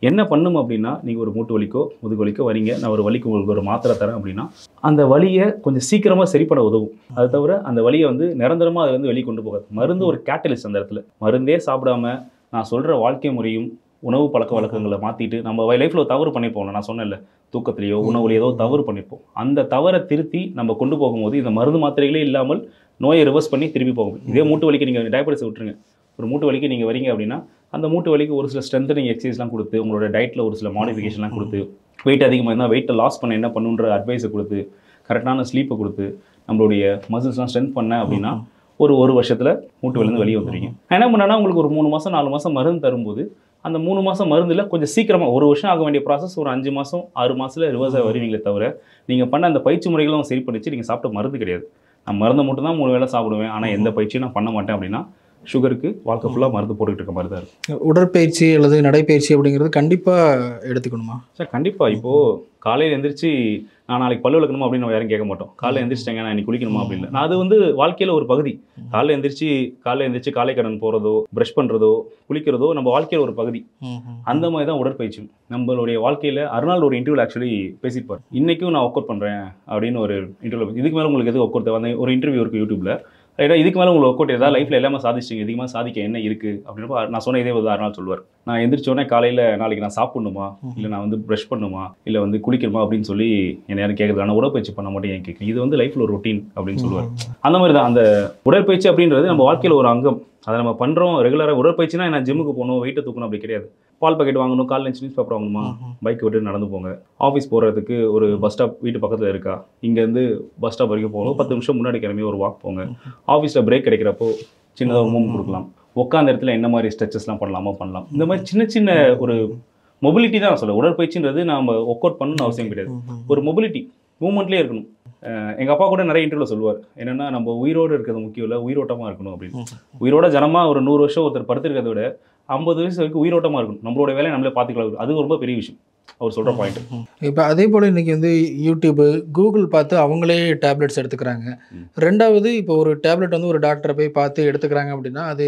என்ன பண்ணும் அப்படின்னா, நீங்கள் ஒரு மூட்டு வலிக்கோ முதுகு வலிக்கோ வரீங்க, நான் ஒரு வலிக்கு உங்களுக்கு ஒரு மாத்திரை தரேன் அப்படின்னா அந்த வலியை கொஞ்சம் சீக்கிரமாக சரி பண்ண உதவும். அது தவிர அந்த வலியை வந்து நிரந்தரமாக அதுலேருந்து வெளியே கொண்டு போகாது. மருந்து ஒரு கேட்டலிஸ்ட். அந்த இடத்துல மருந்தே சாப்பிடாம நான் சொல்கிற வாழ்க்கை முறையும் உணவு பழக்க வழக்கங்களை மாற்றிட்டு நம்ம லைஃப்பில் தவறு பண்ணிப்போம். நான் சொன்னேன்ல, தூக்கத்திலேயோ உணவுலையோ ஏதோ தவறு பண்ணிப்போம். அந்த தவறை திருத்தி நம்ம கொண்டு போகும்போது இந்த மருந்து மாத்திரைகளே இல்லாமல் நோயை ரிவர்ஸ் பண்ணி திருப்பி போகும். இதே மூட்டு வலிக்கு நீங்கள் டயபெட்டிஸ் விட்டுருங்க. ஒரு மூட்டு வலிக்கு நீங்கள் வரீங்க அப்படின்னா அந்த மூட்டு வலிக்கு ஒரு சில ஸ்ட்ரென்தனிங் எக்ஸசைஸ்லாம் கொடுத்து, உங்களோட டயட்டில் ஒரு சில மாடிஃபிகேஷன்லாம் கொடுத்து, வெயிட் அதிகமாக இருந்தால் வெயிட்டை லாஸ் பண்ண என்ன பண்ணுன்ற அட்வைஸை கொடுத்து, கரெக்டான ஸ்லீப்பை கொடுத்து, நம்மளுடைய மசில்ஸ்லாம் ஸ்ட்ரென்த் பண்ண அப்படின்னா ஒரு வருஷத்தில் மூட்டு வலிந்து வெளியே வந்துடுவீங்க. என்ன பண்ணனா உங்களுக்கு ஒரு 3 மாதம் 4 மாதம் மருந்து தரும்போது அந்த 3 மாதம் மருந்தில் கொஞ்சம் சீக்கிரமாக 1 வருஷம் ஆக வேண்டிய ப்ராசஸ் ஒரு 5 மாதம் 6 மாதத்தில் ரிவர்ஸாக வருவீங்களே தவிர, நீங்கள் பண்ண அந்த பயிற்சி முறைகளும் சரி பண்ணிச்சு நீங்கள் சாப்பிட்ட மருந்து கிடையாது. நான் மருந்து மட்டும் தான் 3 வேளை சாப்பிடுவேன், ஆனால் எந்த பயிற்சியும் நான் பண்ண மாட்டேன் அப்படின்னா சுகருக்கு வாழ்க்கை ஃபுல்லாக மருந்து போட்டுக்கிட்டு இருக்க மாதிரி தான் இருக்கும். உடற்பயிற்சி அல்லது நடைப்பயிற்சி அப்படிங்கிறது கண்டிப்பாக எடுத்துக்கணுமா சார்? கண்டிப்பாக. இப்போது காலையில் எந்திரிச்சு நான் நாளைக்கு பல்லு விளக்கணுமா அப்படின்னு நம்ம யாரும் கேட்க மாட்டோம். காலையில் எந்திரிச்சிட்டேங்க நான் இன்னைக்கு குளிக்கணுமா அப்படின்னு. நான் அது வந்து வாழ்க்கையில் ஒரு பகுதி. காலையில் எந்திரிச்சு காலை கடன் போகிறதோ, ப்ரஷ் பண்ணுறதோ, குளிக்கிறதோ நம்ம வாழ்க்கையில் ஒரு பகுதி. அந்த மாதிரி தான் உடற்பயிற்சி. நம்மளுடைய வாழ்க்கையில் அருணாள் ஒரு இன்டர்வியூவில் ஆக்சுவலி பேசியிருப்பார். இன்றைக்கும் நான் ஒர்க் அவுட் பண்ணுறேன் அப்படின்னு ஒரு இன்டர்வியூ. இதுக்கு மேலே உங்களுக்கு எது ஒர்க் அவுட் வந்து ஒரு இன்டர்வியூ இருக்குது யூடியூப்பில். ரைட்டா, இதுக்கு மேலே உங்களுக்கு ஒர்க் அவுட் ஏதாவது லைஃப்பில் எல்லாமே சாதிச்சிங்க, அதிகமாக சாதிக்க என்ன இருக்குது அப்படின்றப்ப நான் சொன்ன இதே ஒரு அருணாள் சொல்லுவார். நான் எந்திரிச்சோடனே காலையில் நாளைக்கு நான் சாப்பிடணுமா, இல்லை நான் வந்து ப்ரஷ் பண்ணுமா, இல்லை வந்து குளிக்கணுமா அப்படின்னு சொல்லி என்ன யாரும் கேட்குறது. ஆனால் உடற்பயிற்சி பண்ண மாட்டேன் ஏன் கேட்குறேன். இது வந்து லைஃப்பில் ஒரு ரொட்டீன் அப்படின்னு சொல்லுவார். அந்த மாதிரி தான் அந்த உடற்பயிற்சி அப்படின்றது நம்ம வாழ்க்கையில் ஒரு அங்கம். அதை நம்ம பண்ணுறோம் ரெகுலராக. உடற்பயிற்சினா நான் ஜிம்முக்கு போகணும், வெயிட்டை தூக்கணும் அப்படி கிடையாது. பால் பாக்கெட் வாங்கணும், காலையில் நியூஸ் பேப்பர் வாங்கணுமா, பைக் விட்டு நடந்து போங்க. ஆஃபீஸ் போகிறதுக்கு ஒரு பஸ் ஸ்டாப் வீட்டு பக்கத்தில் இருக்கா, இங்கேருந்து பஸ் ஸ்டாப் வரைக்கும் போகணும், 10 நிமிஷம் முன்னாடி கிளம்பி ஒரு வாக் போங்க. ஆஃபீஸில் பிரேக் கிடைக்கிறப்போ சின்னதாக ஒரு மூவ் கொடுக்கலாம். உட்காந்த இடத்துல என்ன மாதிரி ஸ்ட்ரெச்சஸ்லாம் பண்ணலாம். இந்த மாதிரி சின்ன சின்ன ஒரு மொபிலிட்டி தான் நான் சொல்லுவேன். உடற்பயிற்சின்றது நம்ம ஒர்க் அவுட் பண்ணணும்னு அவசியம் கிடையாது. ஒரு மொபிலிட்டி மூவ்மெண்ட்லேயே இருக்கணும். எங்கள் அப்பா கூட நிறைய இன்டர்வியூவில் சொல்லுவார், என்னென்னா நம்ம உயிரோடு இருக்கிறது முக்கியம் இல்லை, உயிரோட்டமாக இருக்கணும் அப்படின்னு. உயிரோட ஜனமாக ஒரு 100 வருஷம் ஒருத்தர் படுத்திருக்கிறத விட 50 வயசு வரைக்கும் உயிரோட்டமாக இருக்கணும். நம்மளோட வேலையை நம்மளே பார்த்துக்கலாம். அது ரொம்ப பெரிய விஷயம் அவர் சொல்கிற பாயிண்ட். இப்போ அதே போல் இன்றைக்கி வந்து யூடியூப்பு, கூகுள் பார்த்து அவங்களே டேப்லெட்ஸ் எடுத்துக்கிறாங்க. ரெண்டாவது, இப்போ ஒரு டேப்லெட் வந்து ஒரு டாக்டரை போய் பார்த்து எடுத்துக்கிறாங்க அப்படின்னா அது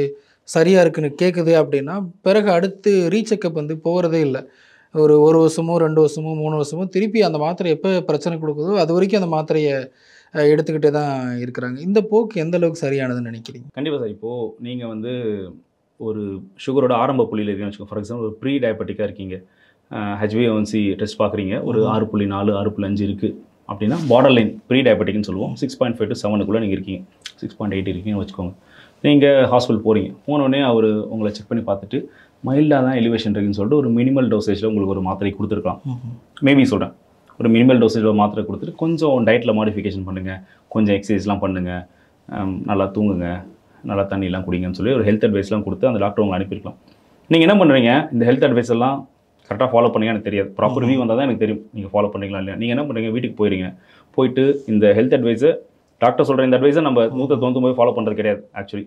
சரியாக இருக்குன்னு கேட்குது அப்படின்னா பிறகு அடுத்து ரீசெக்கப் வந்து போகிறதே இல்லை. ஒரு வருஷமோ 2 வருஷமோ 3 வருஷமோ திருப்பி அந்த மாத்திரை எப்போ பிரச்சனை கொடுக்குதோ அது வரைக்கும் அந்த மாத்திரையை எடுத்துக்கிட்டே தான் இருக்கிறாங்க. இந்த போக்கு எந்த அளவுக்கு சரியானதுன்னு நினைக்கிறீங்க? கண்டிப்பாக சார். இப்போது நீங்கள் வந்து ஒரு சுகரோட ஆரம்ப புள்ளியில் இருக்கீங்கன்னு வச்சுக்கோங்க. ஃபார் எக்ஸாம்பிள் ஒரு ப்ரீ டயபெட்டிக்காக இருக்கீங்க, HbA1c டெஸ்ட் பார்க்குறீங்க, ஒரு 6.4 6.5 இருக்குது அப்படின்னா பார்டர் லைன் ப்ரீ டயபெட்டிக்னு சொல்லுவோம். 6.5 to 7க்குள்ளே நீங்கள் இருக்கீங்க, 6.8 இருக்கீங்கன்னு வச்சுக்கோங்க. நீங்கள் ஹாஸ்பிட்டல் போகிறீங்க, போனோடனே அவர் உங்களை செக் பண்ணி பார்த்துட்டு மைல்டாக தான் எலிவேஷன் இருக்குன்னு சொல்லிட்டு ஒரு மினிமல் டோசேஜில் உங்களுக்கு ஒரு மாத்திரை கொடுத்துருக்கலாம். மேபி சொல்கிறேன், ஒரு மினிமல் டோசேஜில் மாத்திரை கொடுத்துட்டு கொஞ்சம் டயட்டில் மாடிஃபிகேஷன் பண்ணுங்கள், கொஞ்சம் எக்ஸசைஸ்லாம் பண்ணுங்கள், நல்லா தூங்குங்க, நல்லா தண்ணியெலாம் குடிங்கன்னு சொல்லி ஒரு ஹெல்த் அட்வைஸ்லாம் கொடுத்து அந்த டாக்டர் உங்களை அனுப்பியிருக்கலாம். நீங்கள் என்ன பண்ணுறீங்க, இந்த ஹெல்த் அட்வைஸ் எல்லாம் கரெக்டாக ஃபாலோ பண்ணுங்க எனக்கு தெரியாது, ப்ராப்பர் ரிவ்யூ வந்தால் தான் எனக்கு தெரியும் நீங்கள் ஃபாலோ பண்ணிக்கலாம் இல்லையா. நீங்கள் என்ன பண்ணுறீங்க, வீட்டுக்கு போயிடுங்க, போயிட்டு இந்த ஹெல்த் அட்வைஸை டாக்டர் சொல்கிற இந்த அட்வைஸை நம்ம 199 ஃபாலோ பண்ணுறது கிடையாது. ஆக்சுவலி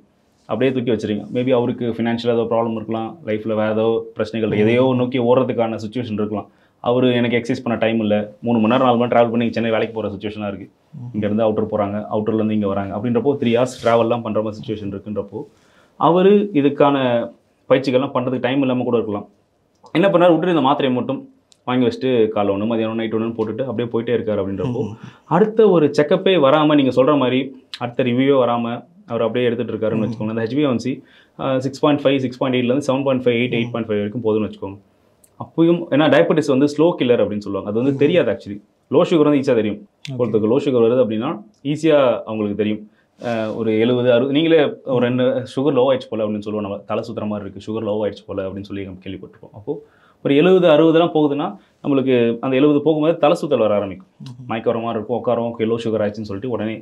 அப்படியே தூக்கி வச்சுருங்க. மேபி அவருக்கு ஃபினான்ஷியலாக ஏதோ ப்ராப்ளம் இருக்கலாம், லைஃப்பில் வேறு ஏதோ பிரச்சனைகள் எதையோ நோக்கி ஓடுறதுக்கான சுச்சுவேஷன் இருக்கலாம். அவர் எனக்கு எக்ஸசைஸ் பண்ண டைம் இல்லை, 3 மணி நேரம் 4 மணி நேரம் ட்ராவல் பண்ணி சென்னை வேலைக்கு போகிற சுச்சுவேஷனாக இருக்குது. இங்கேருந்து அவுட்டர் போகிறாங்க, அவுட்டர்லேருந்து இங்கே வராங்க அப்படின்றப்போ 3 hours ட்ராவல்லாம் பண்ணுற மாதிரி சுச்சுவேஷன் இருக்குன்றப்போ அவர் இதுக்கான பயிற்சிகள்லாம் பண்ணுறதுக்கு டைம் இல்லாமல் கூட இருக்கலாம். என்ன பண்ணார், விட்டுட்டு இந்த மாத்திரையை மட்டும் வாங்கி வச்சுட்டு காலை ஒன்று மதியானம் நைட் ஒன்று போட்டுட்டு அப்படியே போயிட்டே இருக்கார். அப்படின்றப்போ அடுத்த ஒரு செக்கப்பே வராமல், நீங்கள் சொல்கிற மாதிரி அடுத்த ரிவ்யூவே வராமல் அவர் அப்படியே எடுத்துகிட்டு இருக்காருன்னு வச்சுக்கோங்க. அந்த HbA1c 6.5 6.8லேருந்து 7.5 8 8.5 வரைக்கும் போதுன்னு வச்சுக்கோங்க. அப்பயும் ஏன்னா டயபெட்டிஸ் வந்து ஸ்லோ கில்லர் அப்படின்னு சொல்லுவாங்க. அது வந்து தெரியாது ஆக்சுவலி. லோ சுகர் வந்து ஈஸியாக தெரியும். ஒருத்தருக்கு லோ சுகர் வருது அப்படின்னா ஈஸியாக அவங்களுக்கு தெரியும். ஒரு 70 60 நீங்களே ஒரு 2 சுகர் லோ ஆயிடுச்சு போல் அப்படின்னு சொல்லுவோம். நம்ம தலை சுற்றுற மாதிரி இருக்குது, சுகர் லோ ஆயிடுச்சு போல் அப்படின்னு சொல்லி நம்ம கேள்விப்பட்டிருப்போம். அப்போது ஒரு 70 60 போகுதுன்னா நம்மளுக்கு அந்த 70 போகும்போது தலை சுற்றல் வர ஆரம்பிக்கும், மயக்க வர மாதிரி இருக்கும், உட்காரம் லோ சுகர் ஆயிடுச்சுன்னு சொல்லிட்டு உடனே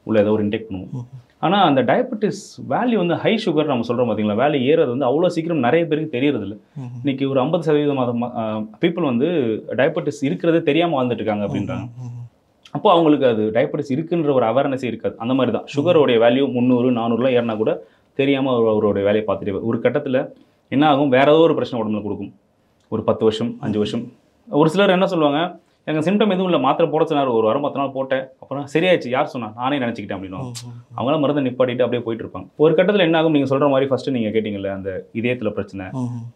உள்ள ஏதோ ஒரு இன்டேக் பண்ணுவோம். ஆனால் அந்த டயபெட்டிஸ் வேல்யூ வந்து ஹை சுகர் நம்ம சொல்கிறோம் பார்த்தீங்களா, வேல்யூ ஏறது வந்து அவ்வளோ சீக்கிரம் நிறைய பேருக்கு தெரியறதில்ல. இன்றைக்கி ஒரு 50% பீப்புள் வந்து டயபெட்டிஸ் இருக்கிறதே தெரியாமல் வாழ்ந்துட்டு இருக்காங்க அப்படின்றாங்க. அப்போ அவங்களுக்கு அது டயபெட்டிஸ் இருக்குன்ற ஒரு அவேர்னஸே இருக்காது. அந்த மாதிரி தான் சுகரோடைய வேல்யூ 300 400 ஏறினா கூட தெரியாமல் அவருடைய வேலையை பார்த்துட்டு ஒரு கட்டத்தில் என்ன ஆகும், வேற ஏதோ ஒரு பிரச்சனை உடம்புல கொடுக்கும். ஒரு 10 வருஷம் 5 வருஷம். ஒரு சிலர் என்ன சொல்லுவாங்க, எனக்கு சிம்டம் எதுவும் இல்லை, மாத்திரை போட சொன்னார், ஒரு வாரம் 10 நாள் போட்டேன், அப்புறம் சரியாயிடுச்சு, யார் சொன்னா, நானே நினச்சிக்கிட்டேன் அப்படின்னு அவங்களாம் மருந்து நிப்பாட்டிட்டு அப்படியே போயிட்டு இருப்பாங்க. ஒரு கட்டத்தில் என்ன ஆகும், நீங்கள் சொல்கிற மாதிரி ஃபஸ்ட்டு நீங்கள் கேட்டிங்கல்ல, அந்த இதயத்தில் பிரச்சனை,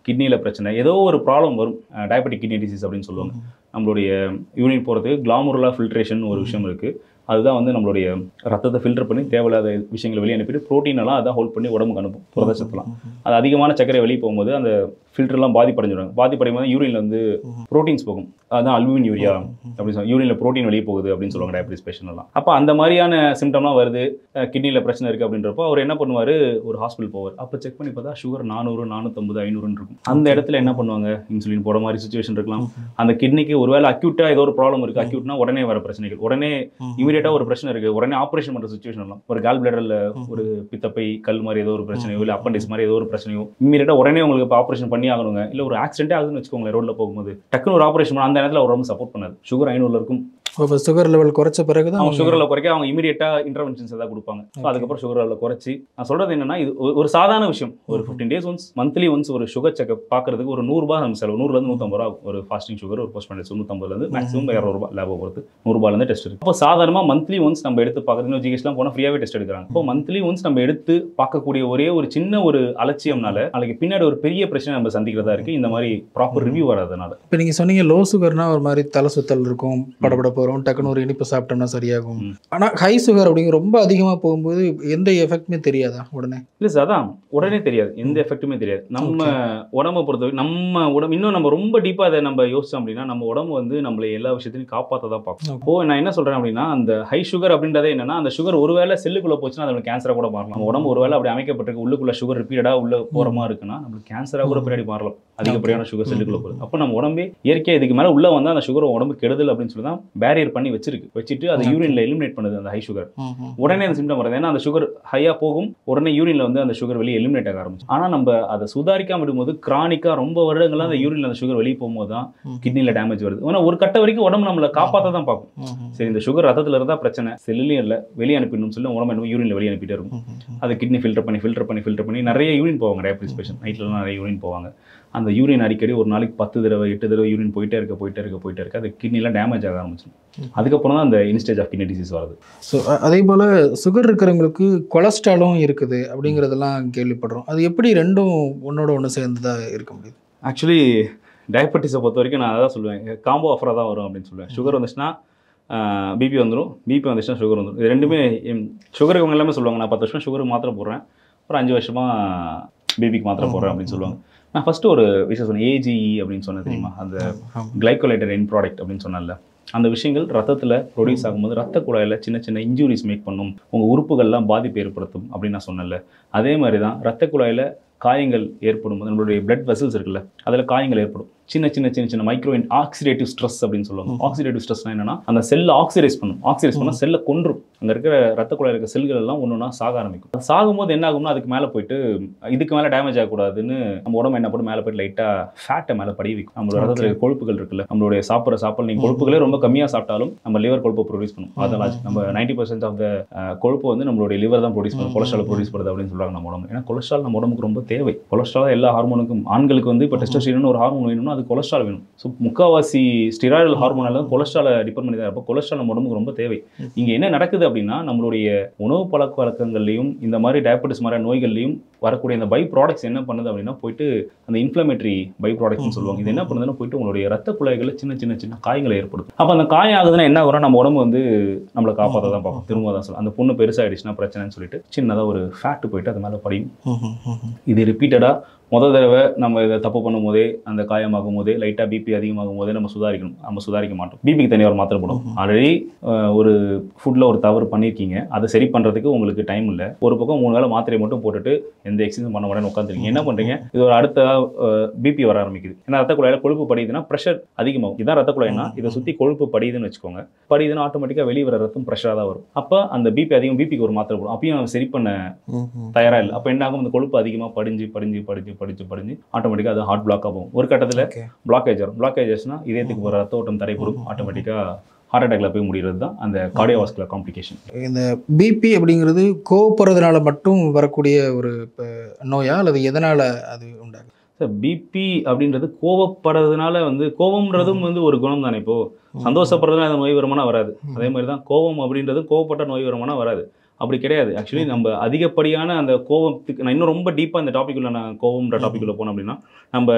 கிட்னியில் பிரச்சனை, ஏதோ ஒரு ப்ராப்ளம் வரும், டயபெட்டிக் கிட்னி டிசீஸ் அப்படின்னு சொல்லுவாங்க. நம்மளுடைய யூரின் போகிறதுக்கு கிளாமுருலா ஃபில்ட்ரேஷன் ஒரு விஷயம் இருக்குது. அதுதான் வந்து நம்மளுடைய ரத்தத்தை ஃபில்டர் பண்ணி தேவையில்லாத விஷயங்களை வெளியே அனுப்பிட்டு ப்ரோட்டீனெல்லாம் அதான் ஹோல்ட் பண்ணி உடம்புக்கு அனுப்பும், புரதச்சத்தெல்லாம். அது அதிகமான சர்க்கரை வெளியே போகும்போது அந்த ஃபில்டர்லாம் பாதிப்படைஞ்சிடுவாங்க. பாதிப்படையும் போது யூரினில் வந்து ப்ரோட்டீன்ஸ் போகும், அதுதான் அல்புமின் யூரியா அப்படின்னு சொல்லுவாங்க. யூரினில் ப்ரோட்டீன் வெளியே போகுது அப்படின்னு சொல்லுவாங்க டயபெட்டிஸ் பேஷண்ட்லாம். அப்போ அந்த மாதிரியான சிம்டம்லாம் வருது, கிட்னியில் பிரச்சனை இருக்குது அப்படின்றப்போ அவர் என்ன பண்ணுவார், ஒரு ஹாஸ்பிட்டல் போவார். அப்போ செக் பண்ணி பார்த்தா சுகர் 400, 450, 500 இருக்கும். அந்த இடத்துல என்ன பண்ணுவாங்க, இன்சுலின் போட மாதிரி சுச்சுவேஷன் இருக்கலாம். அந்த கிட்னிக்கு ஒருவேளை அக்யூட்டாக ஏதோ ஒரு ப்ராப்ளம் இருக்குது, அக்யூட்னா உடனே வர பிரச்சனைகள், உடனே இமீடியட்டாக ஒரு பிரச்சனை இருக்குது, உடனே ஆப்ரேஷன் பண்ணுற சுச்சுவேஷன் எல்லாம். ஒரு கால் பிளேடரில் ஒரு பித்தப்பை கல் மாதிரி ஏதோ ஒரு பிரச்சனையோ, இல்லை அப்பண்டிஸ் மாதிரி ஏதோ ஒரு பிரச்சனையோ, இமீடியட்டாக உடனே உங்களுக்கு இப்போ ஆப்ரேஷன் பண்ணி ஆகணுங்க. இல்லை ஒரு ஆக்சிடென்ட்டே ஆகுதுன்னு வச்சுக்கோங்களேன், ரோட்டில் போகும்போது டக்குன்னு ஒரு ஆப்ரேஷன் பண்ண அந்த நேரத்தில் ரொம்ப சப்போர்ட் பண்ணாது. சுகர் 500 இருக்கும். இப்போ சுகர் லெவல் குறைச்ச பிறகு தான் அவங்க சுகர் லெவல் குறைக்க அவங்க இமீடியட்டாக இன்டர்வென்ஷன்ஸ் ஏதாவது கொடுப்பாங்க. அதுக்கப்புறம் சுகர் லெவலில் குறைச்சி, நான் சொல்கிறது என்னன்னா, இது ஒரு சாதாரண விஷயம். ஒரு 15 days ஒன்ஸ், மந்த்லி ஒன்ஸ் ஒரு சுகர் செக்அப் பார்க்கறதுக்கு ஒரு 100 ரூபாய் நம்ம செலவு, 100 150 ரூபா. ஒரு ஃபாஸ்டிங் சுகர், ஒரு போஸ்ட் பண்ணி 150 மேக்ஸிமம் 200 ரூபாய் லேபை பொறுத்து 100 ரூபாயிலேருந்து டெஸ்ட் இருக்குது. அப்போ சாதாரணமாக மந்த்லி ஒன்ஸ் நம்ம எடுத்து பார்க்குறது, ஜிஹெச்லாம் போனால் ஃப்ரீயாகவே டெஸ்ட் எடுக்கிறாங்க. இப்போ மந்த்லி ஒன்ஸ் நம்ம எடுத்து பார்க்கக்கூடிய ஒரே ஒரு சின்ன ஒரு அலட்சியம்னால நாளைக்கு பின்னாடி ஒரு பெரிய பிரச்சனை நம்ம சந்திக்கிறதா இருக்குது, இந்த மாதிரி ப்ராப்பர் ரிவ்யூ வராதனால. இப்போ நீங்கள் சொன்னீங்க லோ சுகர்னா ஒரு மாதிரி தலை சுத்தல் இருக்கும், படபடப்பு வரும், டக்குன்னு ஒரு இனிப்பு சாப்பிட்டோம்னா சரியாகும். ஆனால் ஹை சுகர் அப்படிங்கிற ரொம்ப அதிகமாக போகும்போது எந்த எஃபெக்ட்டுமே தெரியாதா உடனே? இல்லை சார், அதான் உடனே தெரியாது, எந்த எஃபெக்ட்டுமே தெரியாது. நம்ம உடம்பை பொறுத்தவரைக்கும் நம்ம உடம்பு இன்னும் நம்ம ரொம்ப டீப்பாக அதை நம்ம யோசிச்சோம் அப்படின்னா, நம்ம உடம்பு வந்து நம்மளை எல்லா விஷயத்தையும் காப்பாற்ற தான் பார்க்கும். இப்போ நான் என்ன சொல்கிறேன் அப்படின்னா, அந்த ஹை சுகர் அப்படின்றதே என்னன்னா, அந்த சுகர் ஒருவேளை செல்லுக்குள்ளே போச்சுன்னா அது கேன்சராக கூட மாறலாம். நம்ம உடம்பு ஒருவேளை அப்படி அமைக்கப்பட்டிருக்கு, உள்ளுக்குள்ள சுகர் ரிப்பீட்டடாக உள்ள போகிற மாதிரி இருக்குன்னா நம்மளுக்கு கேன்சராக கூட பின்னாடி மாறலாம், அதிகப்படியான சுகர் செல்லுக்குள்ளே போகுது. அப்போ நம்ம உடம்பே இயற்கையாக இதுக்கு மேலே உள்ளே வந்தால் அந்த சுகர் உடம்பு கெடுதல் அப்படின்னு சொல்லி தான் பேரியர் பண்ணி வச்சுட்டு அதை யூரின்ல எலிமினேட் பண்ணுது அந்த ஹை சுகர். உடனே அந்த சிம்டம் வருது, ஏன்னா அந்த சுகர் ஹையா போகும், உடனே யூரின்ல வந்து அந்த சுகர் வெளியே எலிமினேட் ஆக ஆரம்பிச்சு. ஆனா நம்ம அதை சுதாரிக்காம விடும்போது கிரானிக்கா ரொம்ப வருடங்கள்லாம் அந்த யூரின்ல அந்த சுகர் வெளியே போகும்போது தான் கிட்னில டேமேஜ் வருது. ஏன்னா ஒரு கட்ட வரைக்கும் உடம்பு நம்மளை காப்பாற்ற தான் பார்க்கும். சரி, இந்த சுகர் ரத்தத்துல இருந்தா பிரச்சனை, செல்லுலயும் இல்லை, வெளியே அனுப்பிடணும்னு சொல்லி உடம்பு என்ன யூரின்ல வெளியே அனுப்பிட்டே இருக்கும். அது கிட்னி ஃபில்டர் பண்ணி நிறைய யூரின் போவாங்க. டயபெட்டிஸ் பேஷண்ட் நைட்லாம் நிறைய யூரின் போவாங்க. அந்த யூரின் அடிக்கடி ஒரு நாளைக்கு 10 தடவை 8 தடவை யூரின் போயிட்டே இருக்க அது கிட்னிலாம் டேமேஜ் ஆக ஆரம்பிச்சிடும். அதுக்கப்புறம் தான் அந்த இன்ஸ்டேஜ் ஆஃப் கிட்னி டிசீஸ் வருது. ஸோ அதே போல் சுகர் இருக்கிறவங்களுக்கு கொலஸ்ட்ராலும் இருக்குது அப்படிங்கிறதெல்லாம் கேள்விப்படுறோம். அது எப்படி ரெண்டும் ஒன்றோட ஒன்று சேர்ந்து தான் இருக்க முடியுது? ஆக்சுவலி டயபெட்டிஸை பொறுத்த வரைக்கும் நான் அதான் சொல்லுவேன், காம்போ ஆஃபராக தான் வரும் அப்படின்னு சொல்லுவேன். சுகர் வந்துச்சுன்னா பிபி வந்துடும், பிபி வந்துச்சுன்னா சுகர் வந்துடும். இது ரெண்டுமே சுகருக்கு அவங்க எல்லாமே சொல்லுவாங்க, நான் 10 வருஷம் சுகருக்கு மாத்திரை போடுறேன், ஒரு 5 வருஷமாக பிபிக்கு மாத்திரை போடுறேன் அப்படின்னு சொல்லுவாங்க. நான் ஃபஸ்ட்டு ஒரு விஷயம் சொன்னேன், ஏஜிஇ அப்படின்னு சொன்னேன் தெரியுமா, அந்த கிளைகோலேட்டட் எண்ட் ப்ராடக்ட் அப்படின்னு சொன்னேன்ல, அந்த விஷயங்கள் ரத்தத்தில் ப்ரொடியூஸ் ஆகும்போது ரத்த குழாயில் சின்ன சின்ன இன்ஜுரிஸ் மேக் பண்ணும், உங்கள் உறுப்புகள்லாம் பாதிப்பு ஏற்படுத்தும் அப்படின்னு நான் சொன்னேன்ல. அதே மாதிரி தான் ரத்த குழாயில் காயங்கள் ஏற்படும் போது நம்மளுடைய பிளட் வெசல்ஸ் இருக்குல்ல, அதில் காயங்கள் ஏற்படும். சின்ன சின்ன சின்ன சின்ன மைக்ரோ ஆக்சிடேட்டிவ் ஸ்ட்ரெஸ் அப்படின்னு சொல்லுவாங்க. ஆக்சிடேட்டிவ் ஸ்ட்ரெஸ்னா என்னன்னா, அந்த செல்லை ஆக்சிடைஸ் பண்ணால் செல்லை கொன்றும். அங்கே இருக்கிற ரத்த குழாயில் இருக்கிற செல்கள் எல்லாம் ஒன்றுனா சாக ஆரம்பிக்கும். அது சாகும்போது என்ன ஆகும்னா, அதுக்கு மேலே போயிட்டு இதுக்கு மேலே டேமேஜ் ஆகக்கூடாதுன்னு நம்ம உடம்பு என்ன பண்ணி மேலே போய்ட்டு லைட்டாக ஃபேட்டை மேலே படி வைக்கும். நம்மளோட ரத்தத்தில் கொழுப்புகள் இருக்குல்ல, நம்மளுடைய சாப்பிட்ற சாப்பாடு நீங்கள் கொழுப்புகளே ரொம்ப கம்மியாக சாப்பிட்டாலும் நம்ம லிவர் கொழுப்பை ப்ரொடியூஸ் பண்ணும். அதெல்லாம் நம்ம 90% ஆஃப் த கொழுப்பு வந்து நம்மளுடைய லிவர் தான் ப்ரொடியூஸ் பண்ணும், கொலஸ்ட்ரால் ப்ரொடியூஸ் பண்ணுறது அப்படின்னு சொல்கிறாங்க நம்ம உடம்பு. ஏன்னா கொலஸ்ட்ரால் நம்ம உடம்புக்கு ரொம்ப தேவை. கொலஸ்ட்ரால் எல்லா ஹார்மோனுக்கும், ஆண்களுக்கு வந்து இப்போ டெஸ்டோஸ்டிரான் ஒரு ஹார்மோன் வேணும்னா அது கொலஸ்ட்ரால் வேணும். ஸோ முக்கால்வாசி ஸ்டிராய்டல் ஹார்மோனால கொலஸ்ட்ராலை டிபெண்ட் பண்ணி தான். அப்போ கொலஸ்ட்ரால் நம்ம உடம்புக்கு ரொம்ப தேவை. இங்கே என்ன நடக்குது அப்படின்னா, நம்மளுடைய உணவு பழக்க வழக்கங்கள்லையும் இந்த மாதிரி டயபெட்டிஸ் மாதிரி நோய்கள்லையும் வரக்கூடிய இந்த பை ப்ராடக்ட்ஸ் என்ன பண்ணுது அப்படின்னா, போயிட்டு அந்த இன்ஃப்ளமேட்டரி பை ப்ராடக்ட்னு சொல்லுவாங்க. இது என்ன பண்ணுதுன்னா, போயிட்டு உங்களுடைய ரத்த குழாய்களில் சின்ன சின்ன சின்ன காயங்களை ஏற்படுத்தும். அப்போ அந்த காயம் ஆகுதுன்னா என்ன ஆகும்னா, நம்ம உடம்பு வந்து நம்மளை காப்பாற்ற தான் பார்க்கும். திரும்ப தான் சொல்லுவோம், அந்த பொண்ணு பெருசாகிடுச்சுன்னா பிரச்சனைன்னு சொல்லிட்டு சின்னதாக ஒரு ஃபேட்டு போயிட்டு அது மேலே படியும். இது ரிப்பீட்டடாக முதல் தடவை நம்ம இதை தப்பு பண்ணும் போதே, அந்த காயமாகும் போதே, லைட்டாக பிபி அதிகமாகும் போதே நம்ம சுதாரிக்கணும். நம்ம சுதாரிக்க மாட்டோம். பிபிக்கு தனியாக ஒரு மாத்திரை போடும். ஆல்ரெடி ஒரு ஃபுட்டில் ஒரு தவறு பண்ணியிருக்கீங்க, அதை சரி பண்ணுறதுக்கு உங்களுக்கு டைம் இல்லை. ஒரு பக்கம் 3 வேளை மாத்திரை மட்டும் போட்டுட்டு எந்த எக்ஸசைஸும் பண்ண மாட்டேன்னு உட்காந்துருக்கீங்க. என்ன பண்ணுறீங்க, இது ஒரு அடுத்த பிபி வர ஆரம்பிக்குது. ஏன்னா ரத்த குழாயில் கொழுப்பு படியுதுன்னா ப்ரெஷர் அதிகமாகும். இதான் ரத்த குழாய்னா இதை சுற்றி கொழுப்பு படியுதுன்னு வச்சுக்கோங்க. படியுதுன்னா ஆட்டோமேட்டிக்காக வெளியே வர ரத்தம் ப்ரெஷராக தான் வரும். அப்போ அந்த பிபி அதிகம், பிபிக்கு ஒரு மாத்திரை போடும். அப்பயும் நம்ம சரி பண்ண தயாராக இல்லை. அப்போ என்ன ஆகும், அந்த கொழுப்பு அதிகமாக படிஞ்சு ஆட்டோமேட்டிக்காக அது ஹார்ட் பிளாக் ஆகும். ஒரு கட்டத்தில் பிளாக்கேஜ் வரும். பிளாக்கேஜஸ்னா இதயத்துக்கு போகிற ரத்த ஓட்டம் தடைப்படும். ஆட்டோமேட்டிக்காக ஹார்ட் அட்டாக்ல போய் முடிகிறது தான் அந்த கார்டியோவாஸ்குலர் காம்ப்ளிகேஷன். இந்த பிபி அப்படிங்கிறது கோவப்படுறதுனால மட்டும் வரக்கூடிய ஒரு நோயா அல்லது எதனால் அது உண்டாகும்? சார் பிபி அப்படின்றது கோவப்படுறதுனால வந்து கோவம்ன்றதும் வந்து ஒரு குணம் தானே. இப்போது சந்தோஷப்படுறதுனால அது நோய் வருமானா வராது. அதே மாதிரி தான் கோவம் அப்படின்றது கோவப்பட்ட நோய் வருமானா வராது. அப்படி கிடையாது. ஆக்சுவலி நம்ம அதிகப்படியான அந்த கோவத்துக்கு நான் இன்னும் ரொம்ப டீப்பாக இந்த டாப்பிக்குள்ள நான் கோவம்ன்ற டாப்பிக்குள்ள போனோம் அப்படின்னா நம்ம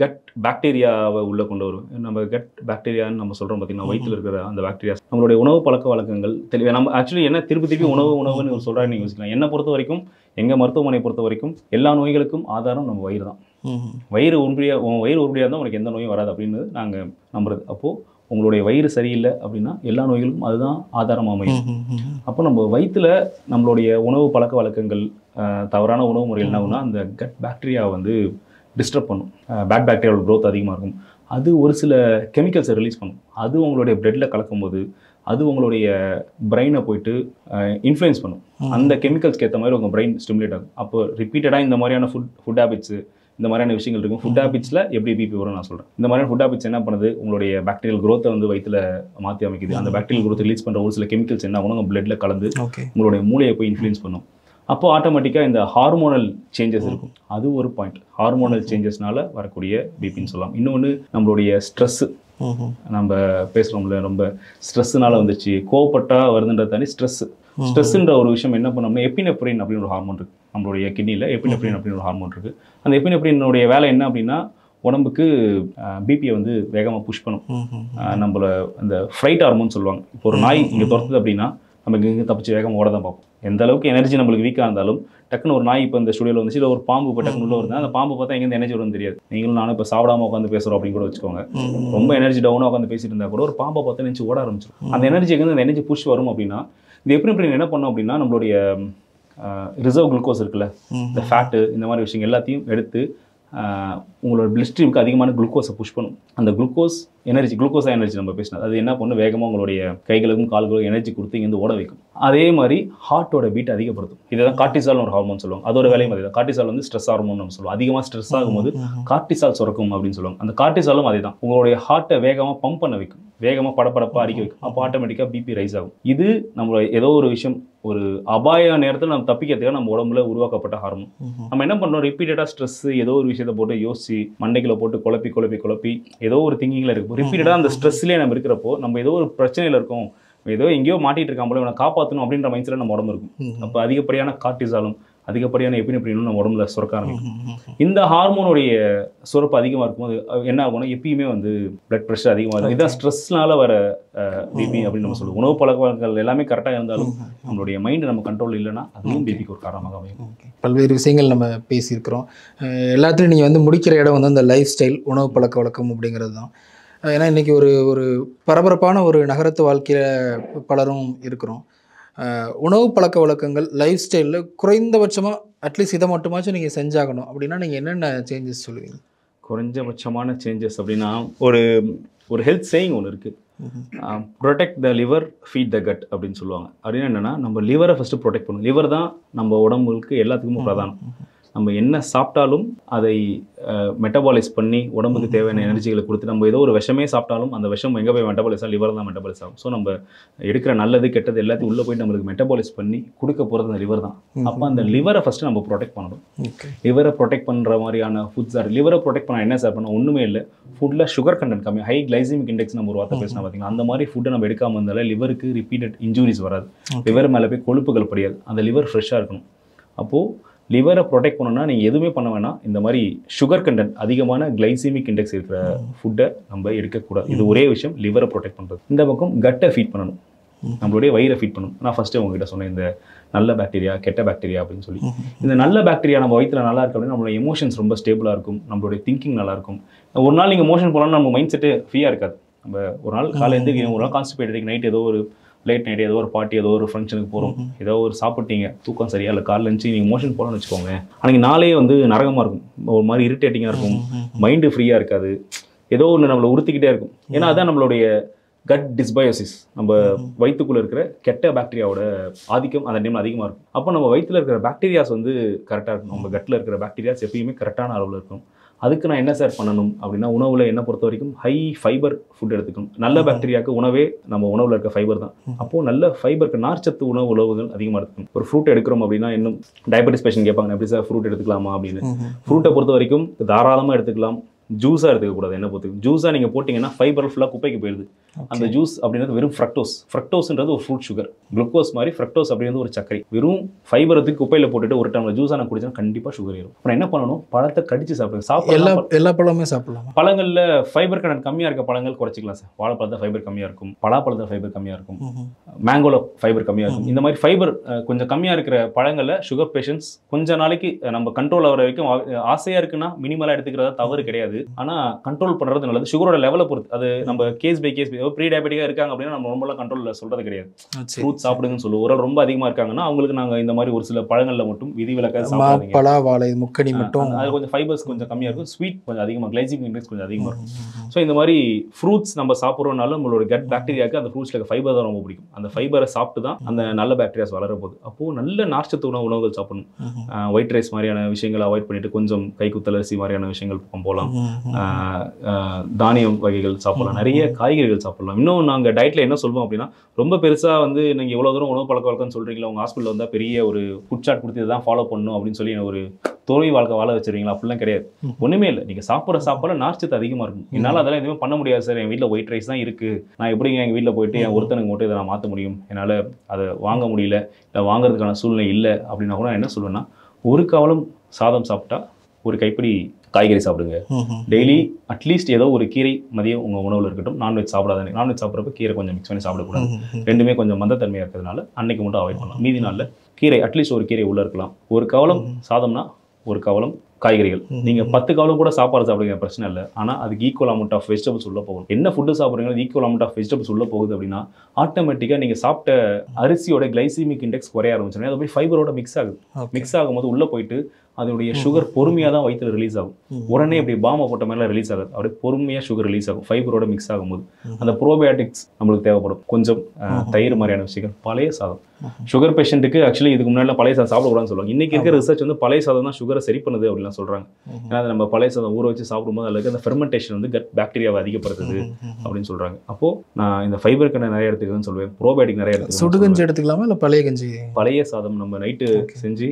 கட் பாக்டீரியாவை உள்ளே கொண்டு வரும். நம்ம கட் பாக்டீரியான்னு நம்ம சொல்கிறோம் பார்த்தீங்கன்னா வயிற்றில் இருக்கிற அந்த பாக்டீரியா நம்மளுடைய உணவு பழக்க வழக்கங்கள் தெளிவாக நம்ம ஆக்சுவலி என்ன திருப்பி உணவுன்னு சொல்கிறாரு நீங்கள் யோசிக்கலாம். என்னை பொறுத்த வரைக்கும் எங்கள் மருத்துவமனையை பொறுத்த வரைக்கும் எல்லா நோய்களுக்கும் ஆதாரம் நம்ம வயிறு தான். வயிறு உருப்படியாக இருந்தால் உனக்கு எந்த நோயும் வராது அப்படின்னு நாங்கள் நம்புறது. அப்போது உங்களுடைய வயிறு சரியில்லை அப்படின்னா எல்லா நோய்களுக்கும் அதுதான் ஆதாரமாக அமையும். அப்போ நம்ம வயிற்றில் நம்மளுடைய உணவு பழக்க வழக்கங்கள் தவறான உணவு முறைகள் என்ன ஆகும்னா அந்த கட் பாக்டீரியா வந்து டிஸ்டர்ப் பண்ணும். பேட் பாக்டீரியாவோட க்ரோத் அதிகமாக இருக்கும். அது ஒரு சில கெமிக்கல்ஸை ரிலீஸ் பண்ணும். அது உங்களுடைய பிளட்டில் கலக்கும்போது அது உங்களுடைய பிரெயினை போயிட்டு இன்ஃப்ளூயன்ஸ் பண்ணும். அந்த கெமிக்கல்ஸ்க்கு ஏற்ற மாதிரி உங்கள் பிரெயின் ஸ்டிமுலேட் ஆகும். அப்போ ரிப்பீட்டடாக இந்த மாதிரியான ஃபுட் ஹேபிட்ஸு இந்த மாதிரியான விஷயங்கள் இருக்கும். ஃபுட் ஹேபிட்ஸில் எப்படி பிபி வரும் நான் சொல்கிறேன். இந்த மாதிரியான ஃபுட் ஹேபிட்ஸ் என்ன பண்ணுது உங்களுடைய பாக்டீரியல் க்ரோத்தை வந்து வயிற்றில் மாற்றி அமைக்குது. அந்த பாக்டீரியல் க்ரோத் ரிலீஸ் பண்ணுற ஒரு சில கெமிக்கல்ஸ் என்ன ஆகும் உங்கள் பிளட்டில் கலந்து உங்களுடைய மூளையை போய் இன்ஃப்ளூயன்ஸ் பண்ணும். அப்போ ஆட்டோமேட்டிக்காக இந்த ஹார்மோனல் சேஞ்சஸ் இருக்கும். அது ஒரு பாயிண்ட். ஹார்மோனல் சேஞ்சஸ்னால வரக்கூடிய பிபின்னு சொல்லலாம். இன்னொன்று நம்மளுடைய ஸ்ட்ரெஸ்ஸு. நம்ம பேசுகிறோம்ல ரொம்ப ஸ்ட்ரெஸ்ஸுனால வந்துச்சு கோவப்பட்டா வருதுன்றது தாண்டி ஸ்ட்ரெஸ்ஸுன்ற ஒரு விஷயம் என்ன பண்ணோம்னா எபினெப்ரின் அப்படின்னு ஒரு ஹார்மோன் இருக்குது நம்மளுடைய கிட்னியில். எபினெப்ரின் அப்படின்னு ஒரு ஹார்மோன் இருக்குது. அந்த எபினெப்ரினுடைய வேலை என்ன அப்படின்னா உடம்புக்கு பிபியை வந்து வேகமாக புஷ் பண்ணும். நம்மள அந்த ஃப்ரைட் ஹார்மோன் சொல்லுவாங்க. இப்போ ஒரு நாய் இங்கே துரத்துது அப்படின்னா நம்ம இங்கே தப்பிச்சு வேகமாக ஓட தான் பார்ப்போம். எந்த அளவுக்கு எனர்ஜி நம்மளுக்கு வீக்காக இருந்தாலும் டக்குன்னு ஒரு நாய் இப்போ இந்த ஸ்டுடியோவில் வந்துச்சு இல்லை ஒரு பாம்பு இப்போ டக்குன்னு உள்ள வருது அந்த பாம்பு பார்த்தா எங்கேருந்து எனர்ஜி வரும்னு தெரியாது. நீங்களும் நானும் இப்போ சாப்பிடாம உட்காந்து பேசுகிறோம் அப்படின்னு கூட வச்சுக்கோங்க. ரொம்ப எனர்ஜி டவுனாக உட்காந்து பேசிட்டு இருந்தால் கூட ஒரு பாம்பை பார்த்தா நினச்சி ஓட ஆரம்பிச்சிடும். அந்த எனர்ஜிக்கு வந்து அந்த எனர்ஜி புஷ் வரும் அப்படின்னா இது எப்படி என்ன பண்ணோம் அப்படின்னா நம்மளுடைய ரிசர்வ் குளுக்கோஸ் இருக்குல்ல இந்த ஃபேட்டு இந்த மாதிரி விஷயங்கள் எல்லாத்தையும் எடுத்து உங்களோட பிளட் ஸ்ட்ரீமுக்கு அதிகமான குளுக்கோஸை புஷ் பண்ணும். அந்த குளுக்கோஸா எனர்ஜி நம்ம பேசினது அது என்ன பண்ணும் வேகமாக உங்களுடைய கைகளுக்கும் கால்களுக்கும் எனர்ஜி கொடுத்து இங்கேருந்து ஓட வைக்கும். அதே மாதிரி ஹார்ட்டோட பீட் அதிகப்படுத்தும். இதுதான் கார்டிசால் ஒரு ஹார்மோன் சொல்லுவாங்க. அதோட வேலையும் அதே தான். கார்டிசால் வந்து ஸ்ட்ரெஸ் ஹார்மோன் நம்ம சொல்லுவோம். அதிகமாக ஸ்ட்ரெஸ் ஆகும்போது கார்டிசால் சுரக்கும் அப்படின்னு சொல்லுவாங்க. அந்த கார்டிசாலும் அதே தான். உங்களுடைய ஹார்ட்டை வேகமாக பம்ப் பண்ண வைக்கும். வேகமாக படப்படப்பாக அடிக்க வைக்கும். அப்போ ஆட்டோமேட்டிக்காக பிபி ரைஸ் ஆகும். இது நம்மளோட ஏதோ ஒரு விஷயம் ஒரு அபாய நேரத்தில் நம்ம தப்பிக்கிறதுக்காக நம்ம உடம்புல உருவாக்கப்பட்ட ஹார்மோன். நம்ம என்ன பண்ணுறோம் ரிப்பீட்டடாக ஸ்ட்ரெஸ் ஏதோ ஒரு விஷயத்தை போட்டு யோசிச்சு மண்டைக்குள்ள போட்டு குழப்பி ஏதோ ஒரு திங்கிங்கில் இருக்கும். ரிப்பீட்டடாக அந்த ஸ்ட்ரெஸ்லேயே நம்ம இருக்கிறப்போ நம்ம ஏதோ ஒரு பிரச்சனையில் இருக்கோம் ஏதோ எங்கேயோ மாட்டிட்டு இருக்கான் போல இவனை காப்பாற்றணும் அப்படின்ற மைண்ட் செட்டில் நம்ம உடம்பு இருக்கும். அப்போ அதிகப்படியான கார்டிசாலும் அதிகப்படியான எபினெப்ரினும் நம்ம உடம்புல சுரக்க ஆரம்பிக்கும். இந்த ஹார்மோனுடைய சுரப்பு அதிகமாக இருக்கும்போது என்ன ஆகும்னா எப்பயுமே வந்து பிளட் ப்ரெஷர் அதிகமாக இருக்கும். இதுதான் ஸ்ட்ரெஸ்னால வர பிபி அப்படின்னு நம்ம சொல்லுவோம். உணவு பழக்க வழக்கங்கள் எல்லாமே கரெக்டாக இருந்தாலும் நம்மளுடைய மைண்டு நம்ம கண்ட்ரோல் இல்லைன்னா அதுவும் பிபிக்கு ஒரு காரணமாக அமையும். பல்வேறு விஷயங்கள் நம்ம பேசியிருக்கிறோம். எல்லாத்துலையும் நீங்கள் வந்து முடிக்கிற இடம் வந்து அந்த லைஃப் ஸ்டைல் உணவு பழக்க வழக்கம் அப்படிங்கிறது தான். ஏன்னா இன்றைக்கி ஒரு பரபரப்பான ஒரு நகரத்து வாழ்க்கையில் பலரும் இருக்கிறோம். உணவு பழக்க வழக்கங்கள் லைஃப் ஸ்டைலில் குறைந்தபட்சமாக அட்லீஸ்ட் இதை மட்டுமாச்சும் நீங்கள் செஞ்சாகணும் அப்படின்னா நீங்கள் என்னென்ன சேஞ்சஸ் சொல்லுவீங்க? குறைஞ்சபட்சமான சேஞ்சஸ் அப்படின்னா ஒரு ஹெல்த் சேயிங் ஒன்று இருக்குது. Protect the liver feed the gut அப்படின்னு சொல்லுவாங்க. அப்படின்னு என்னென்னா நம்ம லிவரை ஃபஸ்ட்டு ப்ரொடெக்ட் பண்ணணும். லிவர் தான் நம்ம உடம்புக்கு எல்லாத்துக்குமே பிரதானம். நம்ம என்ன சாப்பிட்டாலும் அதை மெட்டபாலைஸ் பண்ணி உடம்புக்கு தேவையான எனர்ஜிகளை கொடுத்து நம்ம ஏதோ ஒரு விஷமே சாப்பிட்டாலும் அந்த விஷம் எங்கே போய் மெட்டபாலைஸ் ஆகும் லிவர் தான் மெட்டபாலைஸ் ஆகும். ஸோ நம்ம எடுக்கிற நல்லது கெட்டது எல்லாத்தையும் உள்ளே போய் நம்மளுக்கு மெட்டபாலைஸ் பண்ணி கொடுக்க போகிறது அந்த லிவர் தான். அப்போ அந்த லிவரை ஃபஸ்ட்டு நம்ம ப்ரொடெக்ட் பண்ணணும். லிவரை ப்ரொடெக்ட் பண்ணுற மாதிரியான ஃபுட்ஸ் லிவரை ப்ரொடெக்ட் பண்ண என்ன சார் பண்ணணும் ஒன்றுமே இல்லை. ஃபுட்டில் சுகர் கண்டென்ட் கம்மி ஹை கிளைசிமிக் இண்டெக்ஸ் நம்ம ஒரு வார்த்தை பேசினா பார்த்தீங்கன்னா அந்த மாதிரி ஃபுட்டை நம்ம எடுக்காமல் இருந்தாலும் லிவருக்கு ரிப்பீட்டட் இன்ஜூரிஸ் வராது. லிவர் மேலே போய் கொழுப்புகள் படியாது. அந்த லிவர் ஃப்ரெஷ்ஷாக இருக்கணும். அப்போது லிவரை ப்ரொடெக்ட் பண்ணணும்னா நீங்கள் எதுவுமே பண்ண வேணாம். இந்த மாதிரி சுகர் கண்டென்ட் அதிகமான கிளைசிமிக் இண்டெக்ஸ் இருக்கிற ஃபுட்டை நம்ம எடுக்கக்கூடாது. இது ஒரே விஷயம் லிவரை ப்ரொடெக்ட் பண்ணுறது. இந்த பக்கம் கட்டை ஃபீட் பண்ணணும். நம்மளுடைய வயிறை ஃபீட் பண்ணணும். நான் ஃபஸ்ட்டு உங்ககிட்ட சொன்னேன் இந்த நல்ல பாக்டீரியா கெட்ட பாக்டீரியா அப்படின்னு சொல்லி. இந்த நல்ல பாக்டீரியா நம்ம வயிற்றில் நல்லா இருக்கு அப்படின்னா நம்மளோட எமோஷன்ஸ் ரொம்ப ஸ்டேபிளாக இருக்கும். நம்மளுடைய திங்கிங் நல்லாயிருக்கும். ஒரு நாள் நீங்கள் மோஷன் போகலான்னு நம்ம மைண்ட் செட்டு ஃப்ரீயாக இருக்காது. நம்ம ஒரு நாள் காலை எழுந்திரிக்கிறோம், ஒரு நாள் கான்ஸ்டிபேட்டட், நைட் ஏதோ ஒரு லேட் நைட் ஏதோ ஒரு பார்ட்டி ஏதோ ஒரு ஃபங்க்ஷனுக்கு போகிறோம், ஏதோ ஒரு சாப்பிட்டீங்க, தூக்கம் சரியா இல்லை, காலைல இருந்துச்சு நீங்கள் மோஷன் போகலான்னு வச்சுக்கோங்க, அன்றைக்கி நாளே வந்து நரகமாக இருக்கும், ஒரு மாதிரி இரிட்டேட்டிங்காக இருக்கும், மைண்டு ஃப்ரீயாக இருக்காது, ஏதோ ஒன்று நம்மளை உறுத்திக்கிட்டே இருக்கும். ஏன்னா அதுதான் நம்மளுடைய கட் டிஸ்பயோசிஸ், நம்ம வயிற்றுக்குள்ளே இருக்கிற கெட்ட பாக்டீரியாவோட ஆதிக்கம் அந்த டைமில் அதிகமாக இருக்கும். அப்போ நம்ம வயிற்றில் இருக்கிற பாக்டீரியாஸ் வந்து கரெக்டாக இருக்கும். நம்ம கட்டில் இருக்கிற பாக்டீரியாஸ் எப்பயுமே கரெக்டான அளவில் இருக்கும். அதுக்கு நான் என்ன சார் பண்ணணும் அப்படின்னா, உணவில் என்ன பொறுத்த வரைக்கும் ஹை ஃபைபர் ஃபுட் எடுத்துக்கணும். நல்ல பாக்டீரியாவுக்கு உணவே நம்ம உணவில் இருக்க ஃபைபர் தான். அப்போது நல்ல ஃபைபருக்கு நார்ச்சத்து உணவுகள் அதிகமாக எடுத்துக்கணும். ஒரு ஃப்ரூட் எடுக்கிறோம் அப்படின்னா, இன்னும் டயபெட்டிஸ் பேஷண்ட் கேட்பாங்க, எப்படி சார் ஃப்ரூட் எடுத்துக்கலாமா அப்படின்னு. ஃப்ரூட்டை பொறுத்த வரைக்கும் தாராளமாக எடுத்துக்கலாம். ஜூஸாக எடுத்துக்கக்கூடாது. என்ன பொறுத்து ஜூஸாக நீங்கள் போட்டிங்கன்னா ஃபைபர் ஃபுல்லாக குப்பைக்கு போயிடுது. அந்த ஜூஸ் அப்படின்றது வெறும் ஃப்ரக்டோஸ்ன்றது ஒரு ஃப்ரூட் சுகர். குளுக்கோஸ் மாதிரி ஃப்ரக்டோஸ் அப்படின்றது ஒரு சர்க்கரை. வெறும் ஃபைபரத்துக்கு குப்பையில் போட்டுட்டு ஒரு டம்ளர் ஜூஸாக நான் குடிச்சா கண்டிப்பாக சுகர் ஏறும். அப்புறம் என்ன பண்ணணும், பழத்தை கடிச்சு சாப்பிடுங்க. எல்லா பழமே சாப்பிடலாம். பழங்களில் ஃபைபர் கண்டென்ட் கம்மியாக இருக்க பழங்கள் குறைச்சிக்கலாம் சார். வாழைப்பழத்தில் ஃபைபர் கம்மியாக இருக்கும், பலாப்பழத்தில் ஃபைபர் கம்மியாக இருக்கும், மேங்கோவில் ஃபைபர் கம்மியாக இருக்கும். இந்த மாதிரி ஃபைபர் கொஞ்சம் கம்மியாக இருக்கிற பழங்களில் சுகர் பேஷண்ட்ஸ் கொஞ்ச நாளைக்கு நம்ம கண்ட்ரோல் ஆகிற வரைக்கும் ஆசையாக இருக்குன்னா மினிமலாக எடுத்துக்கிறதா தவறு கிடையாது. ஆனால் கண்ட்ரோல் பண்ணுறது நல்லது. சுகரோட லெவலை பொறுத்து அது நம்ம கேஸ் பை கேஸ். ப்ரீ டயபெட்டிக்காக இருக்காங்க அப்படின்னா நம்ம ரொம்பலாம் கண்ட்ரோலில் சொல்கிறது கிடையாது. ஃப்ரூட் சாப்பிடுங்கன்னு சொல்லுவோம். ஒரு ரொம்ப அதிகமாக இருக்காங்கன்னா அவங்களுக்கு நாங்கள் இந்த மாதிரி ஒரு சில பழங்களில் மட்டும் விதிவிலக்காக சாப்பிடுங்க. பலா, வாழை, முக்கணி மட்டும் அது கொஞ்சம் ஃபைபர்ஸ் கொஞ்சம் கம்மியாக இருக்கும். ஸ்வீட் கொஞ்சம் அதிகமாக, கிளைசிமிக் இண்டெக்ஸ் கொஞ்சம் அதிகமாக இருக்கும். ஸோ இந்த மாதிரி ஃப்ரூட்ஸ் நம்ம சாப்பிட்றதுனால நம்மளோட கட் பாக்டீரியாவுக்கு அந்த ஃப்ரூட்ஸில் இருக்க ஃபைபர் தான் ரொம்ப பிடிக்கும். அந்த ஃபைபரை சாப்பிட்டு தான் அந்த நல்ல பாக்டீரியாஸ் வளர போகுது. அப்போது நல்ல நார்ச்சத்து உணவுகள் சாப்பிடணும். ஒயிட் ரைஸ் மாதிரியான விஷயங்களை அவாய்ட் பண்ணிட்டு கொஞ்சம் கைக்குத்தலரிசி மாதிரியான விஷயங்கள் போகலாம். தானியம் வகைகள் சாப்பிடலாம், நிறைய காய்கறிகள் சாப்பிடலாம். இன்னும் நாங்கள் டயட்டில் என்ன சொல்லுவோம் அப்படின்னா, ரொம்ப பெருசாக வந்து நீங்கள் எவ்வளோ தூரம் உணவு பழக்க வழக்கம்னு சொல்கிறீங்களா, உங்கள் ஹாஸ்பிட்டலில் வந்தால் பெரிய ஒரு ஃபுட் சார்ட் கொடுத்து தான் ஃபாலோ பண்ணணும் அப்படின்னு சொல்லி ஒரு தோல்வி வாழ்க்கை வாழ வச்சுருவீங்களா? அப்படிலாம் கிடையாது. ஒன்றுமே இல்லை. நீங்கள் சாப்பிட்ற சாப்பாடு நார்ச்சத்து அதிகமாக இருக்கும். என்னால் அதெல்லாம் எதுவுமே பண்ண முடியாது சார், என் வீட்டில் ஒயிட் ரைஸ் தான் இருக்குது, நான் எப்படிங்க எங்கள் வீட்டில் போயிட்டு என் ஒருத்தனுக்கு மட்டும் இதை நான் மாற்ற முடியும், என்னால் அதை வாங்க முடியல, இல்லை வாங்குறதுக்கான சூழ்நிலை இல்லை அப்படின்னா கூட நான் என்ன சொல்லுவேன்னா, ஒரு கவலம் சாதம் சாப்பிட்டா ஒரு கைப்பிடி காய்கறி சாப்பிடுங்க. டெய்லி அட்லீஸ்ட் ஏதோ ஒரு கீரை மதியம் உங்கள் உணவில் இருக்கட்டும். நான்வெஜ் சாப்பிடாதே. நான்வெஜ் சாப்பிட்றப்ப கீரை கொஞ்சம் மிக்ஸ் பண்ணி சாப்பிடக்கூடாது. ரெண்டுமே கொஞ்சம் மந்தத்தன்மையாக இருக்கிறதுனால அன்னைக்கு மட்டும் அவாய்ட் பண்ணலாம். மீதி நாளில் கீரை அட்லீஸ்ட் ஒரு கீரை உள்ளே இருக்கலாம். ஒரு கவலம் சாதம்னா ஒரு கவலம் காய்கறிகள். நீங்கள் 10 கவலம் கூட சாப்பாடு சாப்பிடுங்க, பிரச்சனை இல்லை. ஆனால் அதுக்கு ஈக்குவல் அமௌண்ட் ஆஃப் வெஜிடபிள்ஸ் உள்ளே போகும். என்ன ஃபுட்டு சாப்பிட்றீங்களோ ஈக்குவல் அமௌண்ட் ஆஃப் வெஜிடபிள்ஸ் உள்ளே போகுது அப்படின்னா ஆட்டோமேட்டிக்காக நீங்கள் சாப்பிட்ட அரிசியோட கிளைசிமிக் இண்டெக்ஸ் குறைய ஆரம்பிச்சோன்னா அது போய் ஃபைபரோட மிக்ஸ் ஆகுது. மிக்ஸ் ஆகும்போது உள்ளே போயிட்டு அதோடைய சுகர் பொறுமையாக தான் வயிற்றுல ரிலீஸ் ஆகும். உடனே இப்படி பாமா போட்ட மாதிரிலாம் ரிலீஸ் ஆகாது. அப்படியே பொறுமையாக சுகர் ரிலீஸ் ஆகும். ஃபைபரோட மிக்ஸ் ஆகும்போது அந்த ப்ரோபயோட்டிக்ஸ் நம்மளுக்கு தேவைப்படும். கொஞ்சம் தயிர் மாதிரியான விஷயங்கள். பழைய சாதம் சுகர் பேஷண்ட்டுக்கு ஆக்சுவலி இதுக்கு முன்னாடி பழைய சாதம் சாப்பிடக்கூடாதுன்னு சொல்லுவாங்க. இன்றைக்கி இருக்கிற ரிசர்ச் வந்து பழைய சாதம் தான் சுகரை சரி பண்ணுது அப்படின்லாம் சொல்கிறாங்க. ஏன்னா நம்ம பழைய சாதம் ஊற வச்சு சாப்பிடும்போது அதில் அந்த ஃபெர்மெண்டேஷன் வந்து கட் பாக்டீரியாவை அதிகப்படுத்துது அப்படின்னு சொல்கிறாங்க. அப்போது நான் இந்த ஃபைபர் கண்டென்ட் நிறைய எடுத்துக்கிறதுன்னு சொல்லுவேன். ப்ரோபயோட்டிக் நிறைய எடுத்துக்கலாம். சுடுகஞ்சி எடுத்துக்கலாமா இல்லை பழைய கஞ்சி? பழைய சாதம் நம்ம நைட்டு செஞ்சு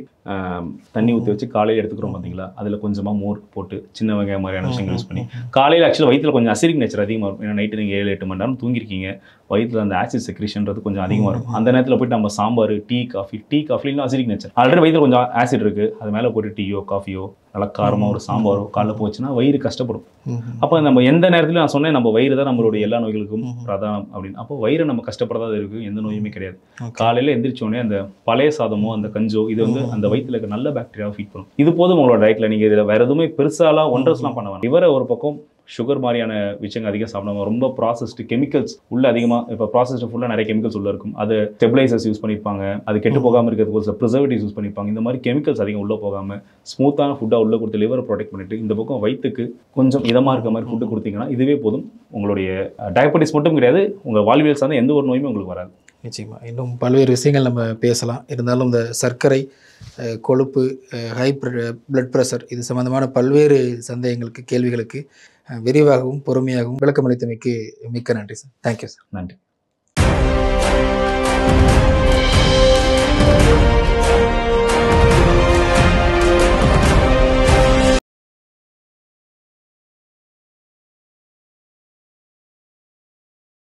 தண்ணி ஊற்றி வச்சு காலையில் எடுத்துக்கிறோம் பார்த்தீங்களா, அதில் கொஞ்சமாக மோர் போட்டு சின்ன வெங்காயம் மாதிரியான விஷயங்கள் யூஸ் பண்ணி காலையில் ஆக்சுவலாக வயிற்றில் கொஞ்சம் அசிடிக் நேச்சர் அதிகமாக இருக்கும். ஏன்னா நைட்டு நீங்கள் 7-8 மணி நேரம் தூங்கிருக்கீங்க, வயிற்றில் அந்த ஆசிட் செக்ரீஷன்றது கொஞ்சம் அதிகமாக இருக்கும். அந்த நேரத்தில் போய்ட்டு நம்ம சாம்பார், டீ காஃபிலாம் அசிடிக் நேச்சர். ஆல்ரெடி வயிற்றில் கொஞ்சம் ஆசிட் இருக்குது, அது மேலே போய்ட்டு டீயோ காஃபியோ நல்லா காரமாக ஒரு சாம்பாரோ காலைல போச்சுன்னா வயிறு கஷ்டப்படும். அப்போ நம்ம எந்த நேரத்துலையும் நான் சொன்னேன், நம்ம வயிறு தான் நம்மளுடைய எல்லா நோய்களுக்கும் பிரதானம் அப்படின்னு. அப்போ வயிறு நம்ம கஷ்டப்படுறதா இருக்குது, எந்த நோயுமே கிடையாது. காலையில் எந்திரிச்சோடனே அந்த பழைய சாதமோ அந்த கஞ்சோ இது வந்து அந்த வயிற்றில் இருக்க நல்ல பாக்டீரியாவை ஃபீட் பண்ணும். இது போதும் உங்களோட டயட்டில். நீங்கள் இதில் வேறு எதுவுமே பெருசாலாம் ஒண்டர்ஸ்லாம் பண்ண வேணாம். இவரை ஒரு பக்கம் சுகர் மாதிரியான விஷயங்கள் அதிகம் சாப்பிடாம ரொம்ப ப்ராசஸ்டு கெமிக்கல்ஸ் உள்ள அதிகமாக, இப்போ ப்ராசஸ்டு ஃபுல்லாக நிறைய கெமிக்கல்ஸ் உள்ள இருக்கும். அது ஸ்டெபிலைசர்ஸ் யூஸ் பண்ணியிருப்பாங்க, அது கெட்டு போகாமல் இருக்கிறதுக்கு ஒரு ப்ரிசர்வேட்டிவ்ஸ் யூஸ் பண்ணியிருப்பாங்க. இந்த மாதிரி கெமிக்கல்ஸ் அதிகம் உள்ளே போகாமல் ஸ்மூத்தான ஃபுட்டாக உள்ளே கொடுத்து லிவரை ப்ரொடெக்ட் பண்ணிட்டு இந்த பக்கம் வயிற்றுக்கு கொஞ்சம் இதமாக இருக்க மாதிரி ஃபுட்டு கொடுத்தீங்கன்னா இதுவே போதும். உங்களுடைய டயபெட்டிஸ் மட்டும் கிடையாது, உங்கள் வாழ்வியல் சார்ந்த எந்த ஒரு நோயுமே உங்களுக்கு வராது. நிச்சயமாக இன்னும் பல்வேறு விஷயங்கள் நம்ம பேசலாம். இருந்தாலும் இந்த சர்க்கரை, கொழுப்பு, ஹை பிளட் ப்ரெஷர் இது சம்பந்தமான பல்வேறு சந்தேகங்களுக்கு, கேள்விகளுக்கு விரிவாகவும் பொறுமையாகவும் விளக்கமளித்தமைக்கு மிக்க நன்றி சார். Thank you sir. நன்றி.